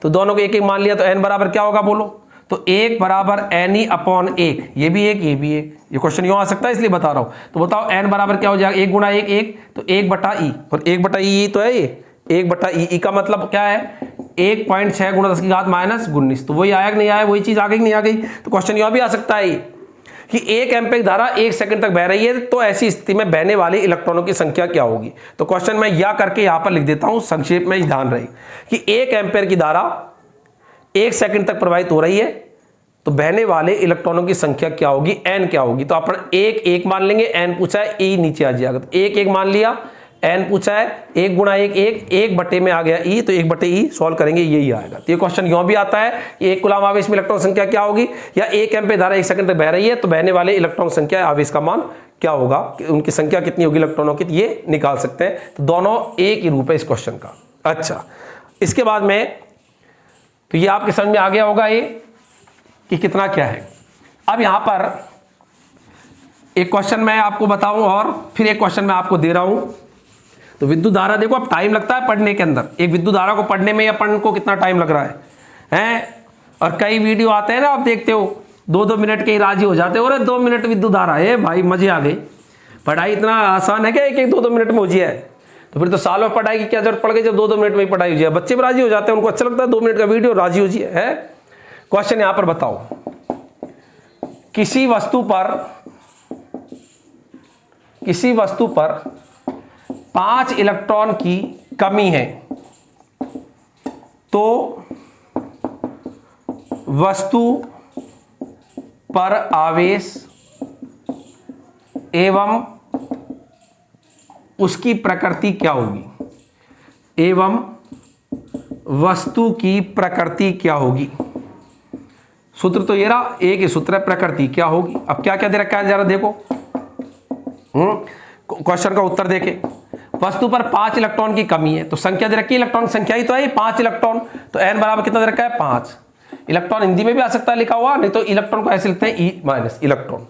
Speaker 2: तो दोनों को 1 1 मान लिया, तो N बराबर क्या होगा बोलो, तो 1 बराबर NE/1, ये भी 1, ये भी 1। ये क्वेश्चन यूं आ सकता है इसलिए बता रहा हूं। तो बताओ N बराबर क्या हो जाएगा, 1 × 1 1, तो 1/E, और 1/E तो है ये 1/E का मतलब क्या है, 1.6 गुणा 10 की घात माइनस 19। तो वही आया कि नहीं आया, वही चीज आ गई कि नहीं आ गई। तो क्वेश्चन यह भी आ सकता है कि 1 एम्पीयर की धारा 1 सेकंड तक बह रही है, तो ऐसी स्थिति में बहने वाले इलेक्ट्रॉनों की संख्या क्या होगी। तो क्वेश्चन मैं या करके यहां पर लिख देता हूं, संक्षेप में ध्यान रहे कि 1 एम्पीयर की धारा 1 सेकंड तक प्रवाहित हो रही है, तो बहने वाले इलेक्ट्रॉनों की संख्या क्या होगी, n क्या होगी। तो अपन 1 मान लेंगे, n पूछा है, e नीचे आ जाएगा, तो 1 मान लिया, n पूछा है, 1 गुणा 1 बटे में आ गया e, तो 1 बटे e सॉल्व करेंगे, यही आएगा। तो ये क्वेश्चन यूं भी आता है, 1 कूलम आवेश में इलेक्ट्रॉन संख्या क्या होगी, या 1 एम्पीयर धारा 1 सेकंड तक बह रही है, तो बहने वाले इलेक्ट्रॉन संख्या आवेश का मान क्या होगा, उनकी संख्या कितनी होगी इलेक्ट्रॉनों की, ये निकाल सकते हैं। तो दोनों एक ही रूप है इस क्वेश्चन का। अच्छा, इसके बाद में तो ये आपके समझ में आ गया होगा ये कि कितना क्या है। अब यहां पर एक क्वेश्चन मैं आपको बताऊं और फिर एक क्वेश्चन मैं आपको दे रहा हूं। तो विद्युत धारा देखो, अब टाइम लगता है पढ़ने के अंदर, एक विद्युत धारा को पढ़ने में अपन को कितना टाइम लग रहा है। और कई वीडियो आते हैं ना, आप देखते हो 2-2 मिनट के ही राजी हो जाते हो, अरे 2 मिनट विद्युत धारा है भाई, मजे आ गई। पढ़ाई इतना आसान है क्या, 1-2 मिनट में हो जाए। तो फिर तो सालों में पढ़ाई की क्या जरूरत पड़ गई जब 2-2 मिनट में ही पढ़ाई हो जाए। बच्चे भी राजी हो जाते हैं, उनको अच्छा लगता है 2 मिनट का वीडियो, राजी हो जाए है। क्वेश्चन यहां पर बताओ, किसी वस्तु पर 5 इलेक्ट्रॉन की कमी है, तो वस्तु पर आवेश एवं उसकी प्रकृति क्या होगी, एवं वस्तु की प्रकृति क्या होगी। सूत्र तो ये रहा, एक ही सूत्र है, प्रकृति क्या होगी। अब क्या क्या दे रखा है जरा देखो, क्वेश्चन का उत्तर देखे। वस्तु पर 5 इलेक्ट्रॉन की कमी है, तो संख्या दे रखी है, इलेक्ट्रॉन की संख्या ही तो है 5 इलेक्ट्रॉन, तो n बराबर कितना दे रखा है 5। इलेक्ट्रॉन हिंदी में भी आ सकता है लिखा हुआ, नहीं तो इलेक्ट्रॉन को ऐसे लिखते हैं ई माइनस इलेक्ट्रॉन।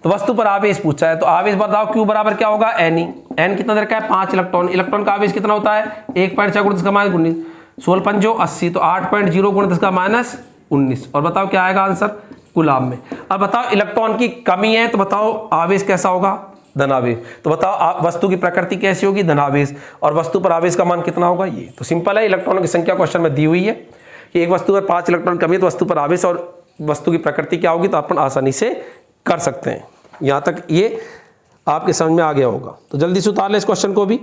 Speaker 2: तो वस्तु पर आवेश पूछा है, तो आवेश बताओ Q बराबर क्या होगा n। n कितना दे रखा है 5 इलेक्ट्रॉन, इलेक्ट्रॉन का आवेश कितना होता है 1.6 गुणा 10 का माइनस 19, 16 पंजो 80, तो 8.0 गुणा 10 का माइनस 19। और बताओ क्या आएगा आंसर कूलाम में। अब बताओ इलेक्ट्रॉन की कमी है, तो बताओ आवेश कैसा होगा धनावेश। तो बताओ वस्तु की प्रकृति कैसी होगी धनावेश, और वस्तु पर आवेश का मान कितना होगा ये। तो सिंपल है, इलेक्ट्रॉनों की संख्या क्वेश्चन में दी हुई है कि एक वस्तु पर 5 इलेक्ट्रॉन कमी है, तो वस्तु पर आवेश और वस्तु की प्रकृति क्या होगी, तो अपन आसानी से कर सकते हैं। यहां तक ये आपके समझ में आ गया होगा। तो जल्दी से उतार ले इस क्वेश्चन को भी,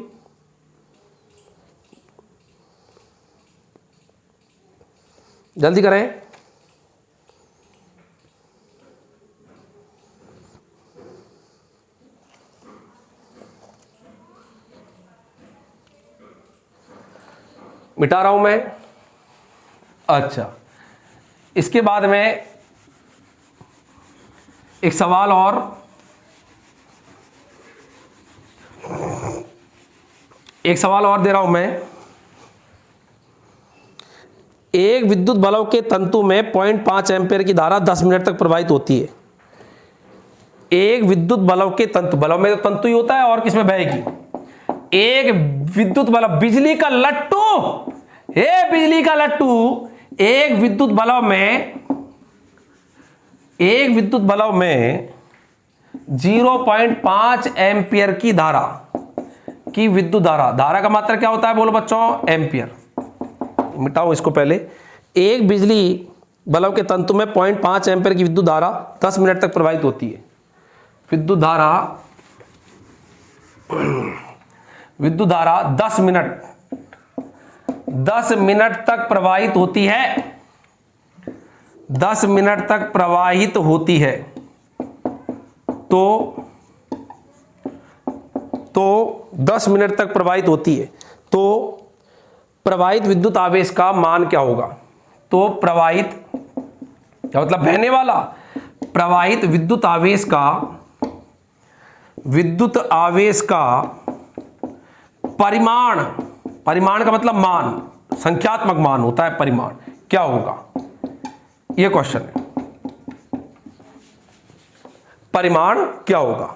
Speaker 2: जल्दी करें। मिटा रहा हूं मैं। अच्छा, इसके बाद में एक सवाल और, दे रहा हूं मैं। एक विद्युत बल्ब के तंतु में 0.5 एम्पीयर की धारा 10 मिनट तक प्रवाहित होती है। एक विद्युत बल्ब के तंतु, बल्ब में तो तंतु ही होता है और किसमें बहेगी। एक विद्युत बल्ब, बिजली का लट्टू, बिजली का लट्टू, एक विद्युत बल्ब में 0.5 एम्पीयर की धारा की विद्युत धारा का मात्रा क्या होता है बोलो बच्चों, एम्पीयर। मिटाओ इसको पहले। एक बिजली बल्ब के तंतु में 0.5 एम्पीयर की विद्युत धारा 10 मिनट तक प्रवाहित होती है। विद्युत धारा 10 मिनट तक प्रवाहित होती है, 10 मिनट तक प्रवाहित होती है। तो 10 मिनट तक प्रवाहित होती है, तो प्रवाहित विद्युत आवेश का मान क्या होगा। तो प्रवाहित क्या मतलब, बहने वाला, प्रवाहित विद्युत आवेश का परिमाण का मतलब मान, संख्यात्मक मान होता है परिमाण, क्या होगा यह क्वेश्चन है। परिमाण क्या होगा,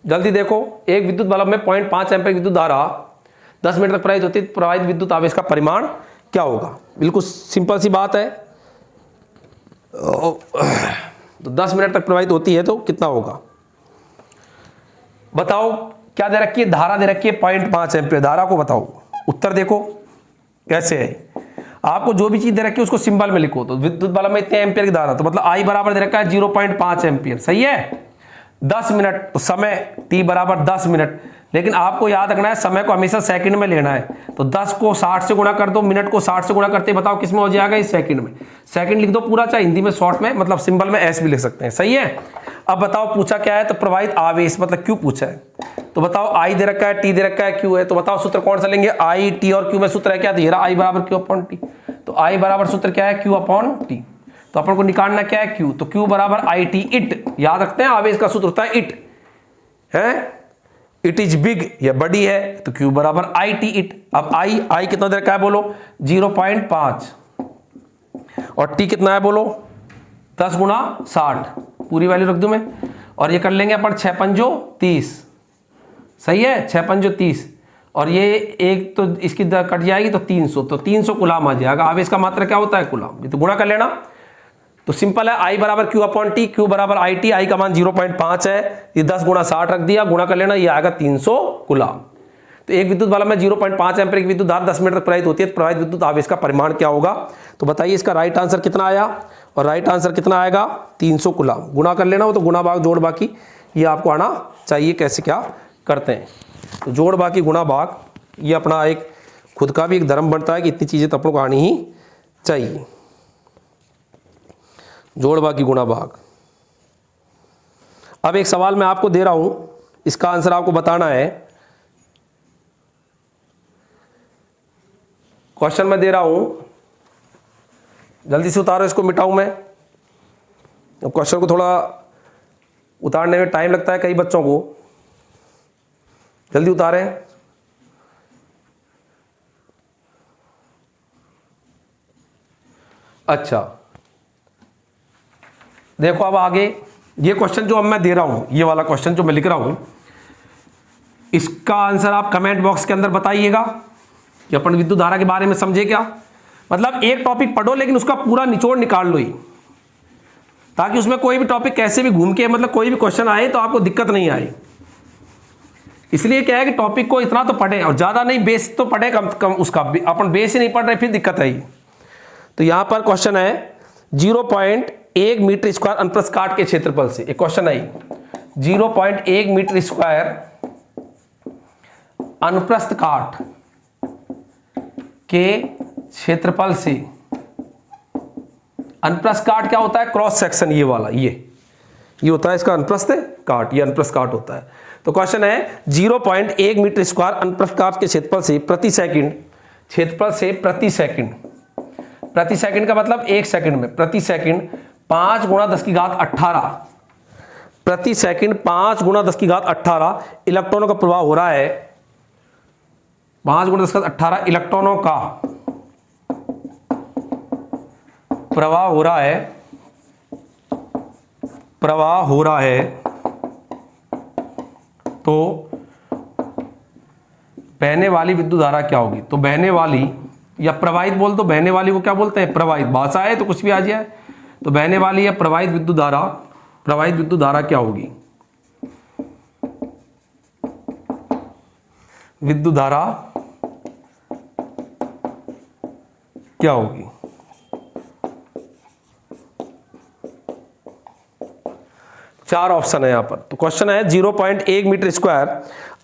Speaker 2: जल्दी देखो। एक विद्युत बल्ब में 0.5 एम्पीयर विद्युत धारा 10 मिनट तक प्रवाहित होती है, प्रवाहित विद्युत आवेश का परिमाण क्या होगा। बिल्कुल सिंपल सी बात है। तो 10 मिनट तक प्रवाहित होती है तो कितना होगा बताओ। क्या दे रखी है, धारा दे रखी है 0.5 एम्पीयर, धारा को बताओ, उत्तर देखो कैसे है। आपको जो भी चीज दे रखी है उसको सिंबल में लिखो। तो विद्युत बल्ब में इतने एम्पियर की धारा, तो मतलब आई बराबर दे रखा है 0.5 एम्पियर, सही है। 10 मिनट, तो समय t बराबर 10 मिनट, लेकिन आपको याद रखना है समय को हमेशा सेकंड में लेना है। तो 10 को 60 से गुणा कर दो, मिनट को 60 से गुणा करते बताओ किस में हो जाएगा, इस सेकंड में। सेकंड लिख दो पूरा, चाहे हिंदी में शॉर्ट में, मतलब सिंबल में एस भी लिख सकते हैं, सही है। अब बताओ पूछा क्या है, तो प्रवाहित आवेश मतलब क्यू पूछा है। तो बताओ आई दे रखा है, टी दे रखा है, क्यू है, तो बताओ सूत्र कौन सा लेंगे, आई टी और क्यू में सूत्र है क्या, तो ये रहा आई बराबर क्यू अपॉन टी। तो आई बराबर सूत्र क्या है, क्यू अपॉन टी। तो अपन को निकालना क्या है, क्यू, तो क्यू बराबर आई टी इट, याद रखते हैं आवेश का सूत्र होता है इट है, इट इज बिग या बड़ी है, तो क्यू बराबर आई टी इट। अब आई कितना दे रखा है बोलो 0.5, और टी कितना है बोलो 10 गुणा 60, पूरी वैल्यू रख दूं मैं, और ये कर लेंगे अपन 6 पंजो 30, सही है, 6 पंजो 30, और ये एक तो इसकी कट जाएगी तो 300, तो 300 कुलाम आ जाएगा। आवेश का मात्रा क्या होता है, कुलाम, ये तो गुणा कर लेना। तो सिंपल है, आई बराबर क्यू अपॉन टी, क्यू बराबर आई टी, आई का मान 0.5 है, ये 10 गुणा 60 रख दिया, गुणा कर लेना, ये आएगा 300 कुलाम। तो एक विद्युत बल्ब में 0.5 एम्पीयर की विद्युत धारा 10 मिनट तक प्रवाहित होती है, तो प्रवाहित विद्युत आवेश का परिमाण क्या होगा। तो बताइए इसका राइट आंसर कितना आया, और राइट आंसर कितना आएगा 300 कुलाम। गुणा कर लेना, वो तो गुणा भाग जोड़ बाकी ये आपको आना चाहिए, कैसे क्या करते हैं। तो जोड़ बाकी गुणा भाग ये अपना एक खुद का भी एक धर्म बनता है कि इतनी चीजें तो अपन को आनी ही चाहिए। जोड़ बाकी गुणा भाग। अब एक सवाल मैं आपको दे रहा हूं, इसका आंसर आपको बताना है। क्वेश्चन मैं दे रहा हूं, जल्दी से उतारो, इसको मिटाऊं मैं। क्वेश्चन को थोड़ा उतारने में टाइम लगता है कई बच्चों को, जल्दी उतारें। अच्छा देखो, अब आगे ये क्वेश्चन जो अब मैं दे रहा हूं, ये वाला क्वेश्चन जो मैं लिख रहा हूं, इसका आंसर आप कमेंट बॉक्स के अंदर बताइएगा कि अपन विद्युत धारा के बारे में समझे क्या। मतलब एक टॉपिक पढ़ो लेकिन उसका पूरा निचोड़ निकाल लो ही, ताकि उसमें कोई भी टॉपिक कैसे भी घूम के, मतलब कोई भी क्वेश्चन आए तो आपको दिक्कत नहीं आए। इसलिए क्या है कि टॉपिक को इतना तो पढ़े, और ज्यादा नहीं, बेस तो पढ़े कम कम उसका, अपन बेस ही नहीं पढ़ रहे फिर दिक्कत है। तो यहां पर क्वेश्चन है 0.1 मीटर स्क्वायर अनुप्रस्थ काट के क्षेत्रफल से, एक क्वेश्चन है 0.1 मीटर स्क्वायर अनुप्रस्थ काट के क्षेत्रफल से। अनुप्रस्थ काट क्या होता है, क्रॉस सेक्शन, ये वाला ये होता है इसका अनुप्रस्थ काट, ये अनुप्रस्थ काट होता है। तो क्वेश्चन है 0.1 मीटर स्क्वायर अनुप्रस्थ काट के क्षेत्रफल से प्रति सेकंड, क्षेत्रफल से प्रति सेकंड, प्रति सेकंड का मतलब 1 सेकंड में, प्रति सेकंड 5 गुणा 10 की घात 18, प्रति सेकंड 5 गुणा 10 की घात 18 इलेक्ट्रॉनों का प्रवाह हो रहा है। 5 गुणा 10 की घात 18 इलेक्ट्रॉनों का प्रवाह हो रहा है, प्रवाह हो रहा है। तो बहने वाली विद्युत धारा क्या होगी, तो बहने वाली या प्रवाहित बोल, तो बहने वाली को क्या बोलते हैं, प्रवाहित, भाषा है तो कुछ भी आ जाए। तो बहने वाली या प्रवाहित विद्युत धारा, प्रवाहित विद्युत धारा क्या होगी, विद्युत धारा क्या होगी। चार ऑप्शन है यहां पर। तो क्वेश्चन है 0.1 मीटर स्क्वायर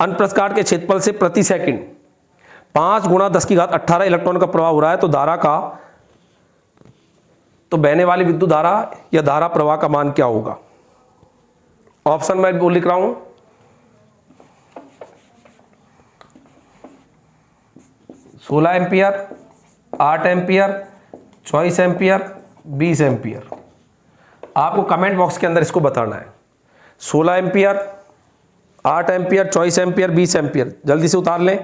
Speaker 2: अनुप्रस्थ काट के क्षेत्रफल से प्रति सेकंड 5 गुणा 10 की घात 18 इलेक्ट्रॉन का प्रवाह हो रहा है, तो धारा का, तो बहने वाली विद्युत धारा या धारा प्रवाह का मान क्या होगा। ऑप्शन मैं वो लिख रहा हूं, सोलह एम्पियर, 8 एम्पियर, 24 एम्पियर, 20 एम्पियर। आपको कमेंट बॉक्स के अंदर इसको बताना है। 16 एम्पियर, 8 एम्पियर, 24 एम्पियर, 20 एम्पियर, जल्दी से उतार लें।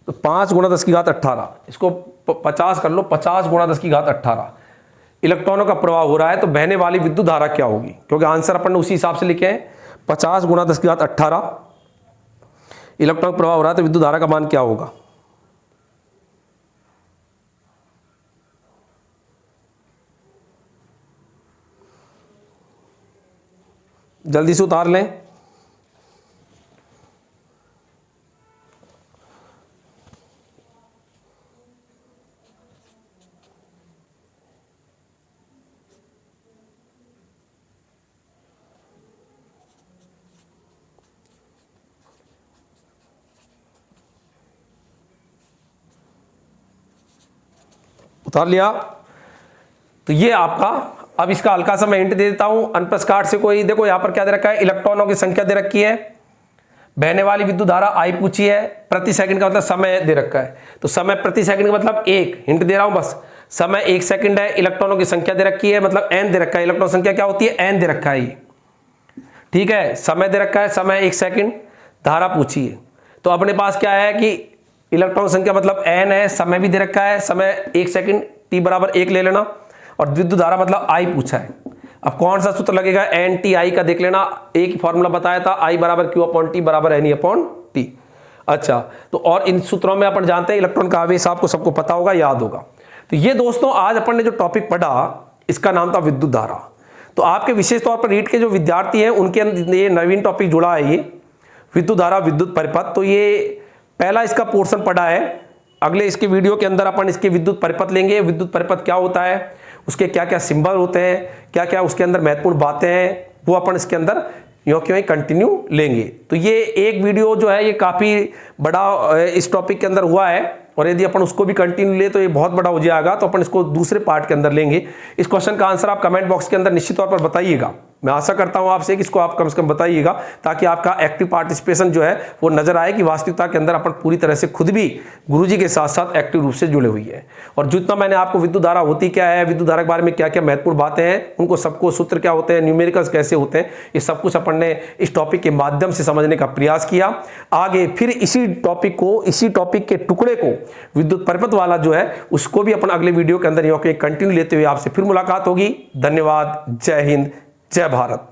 Speaker 2: तो 5 गुणा 10 की घात 18, इसको 50 कर लो, 50 गुणा 10 की घात 18 इलेक्ट्रॉनों का प्रवाह हो रहा है, तो बहने वाली विद्युत धारा क्या होगी, क्योंकि आंसर अपन ने उसी हिसाब से लिखे हैं। 50 गुणा 10 की घात 18 इलेक्ट्रॉन प्रवाह हो रहा है, तो विद्युत धारा का मान क्या होगा। जल्दी से उतार लें। उतार लिया। तो ये आपका, अब इसका हल्का सा मैं हिंट दे देता हूं अनप्लस कार्ड से। कोई देखो यहां पर क्या दे रखा है, इलेक्ट्रॉनों की संख्या दे रखी है, बहने वाली विद्युत धारा आई पूछी है, प्रति सेकंड का मतलब समय दे रखा है। तो समय प्रति सेकंड का मतलब 1, हिंट दे रहा हूं बस, समय 1 सेकंड है, इलेक्ट्रॉनों की संख्या दे रखी है मतलब n दे रखा है, इलेक्ट्रॉन संख्या क्या होती है, n दे रखा है ये, ठीक है। समय दे रखा है, समय 1 सेकंड, धारा पूछी है। तो अपने पास क्या है कि इलेक्ट्रॉन संख्या मतलब n है, समय भी दे रखा है, समय 1 सेकंड, t बराबर 1 ले लेना, और विद्युत धारा मतलब I पूछा है। अब कौन सा सूत्र लगेगा, एन टी आई का देख लेना, एक ही फॉर्मूला बताया था, I बराबर Q अपॉन T बराबर NE अपॉन T। अच्छा, तो और इन सूत्रों में अपन जानते हैं इलेक्ट्रॉन का आवेश, आपको सबको पता होगा, याद होगा। तो ये दोस्तों आज अपन ने जो टॉपिक पढ़ा इसका नाम था विद्युत धारा। तो आपके विशेष तौर पर रीट के जो विद्यार्थी हैं उनके अंदर ये नवीन टॉपिक जुड़ा है, ये विद्युत धारा विद्युत परिपथ। तो ये पहला इसका पोर्शन पढ़ा है। अगले इसके वीडियो के अंदर अपन इसके विद्युत परिपथ लेंगे, विद्युत परिपथ क्या होता है, उसके क्या क्या सिंबल होते हैं, क्या क्या उसके अंदर महत्वपूर्ण बातें हैं, वो अपन इसके अंदर यों क्यों कंटिन्यू लेंगे। तो ये एक वीडियो जो है ये काफ़ी बड़ा इस टॉपिक के अंदर हुआ है, और यदि अपन उसको भी कंटिन्यू ले तो ये बहुत बड़ा हो जाएगा। तो अपन इसको दूसरे पार्ट के अंदर लेंगे। इस क्वेश्चन का आंसर आप कमेंट बॉक्स के अंदर निश्चित तौर पर बताइएगा। मैं आशा करता हूं आपसे कि इसको आप कम से कम बताइएगा, ताकि आपका एक्टिव पार्टिसिपेशन जो है वो नजर आए कि वास्तविकता के अंदर अपन पूरी तरह से खुद भी गुरुजी के साथ साथ एक्टिव रूप से जुड़े हुई है। और जितना मैंने आपको विद्युत धारा होती क्या है, विद्युत धारा के बारे में क्या क्या महत्वपूर्ण बातें हैं, उनको सबको सूत्र क्या होते हैं, न्यूमेरिकल्स कैसे होते हैं, ये सब कुछ अपन ने इस टॉपिक के माध्यम से समझने का प्रयास किया। आगे फिर इसी टॉपिक को, इसी टॉपिक के टुकड़े को, विद्युत परिपथ वाला जो है उसको भी अपन अगले वीडियो के अंदर कंटिन्यू लेते हुए आपसे फिर मुलाकात होगी। धन्यवाद। जय हिंद, जय भारत।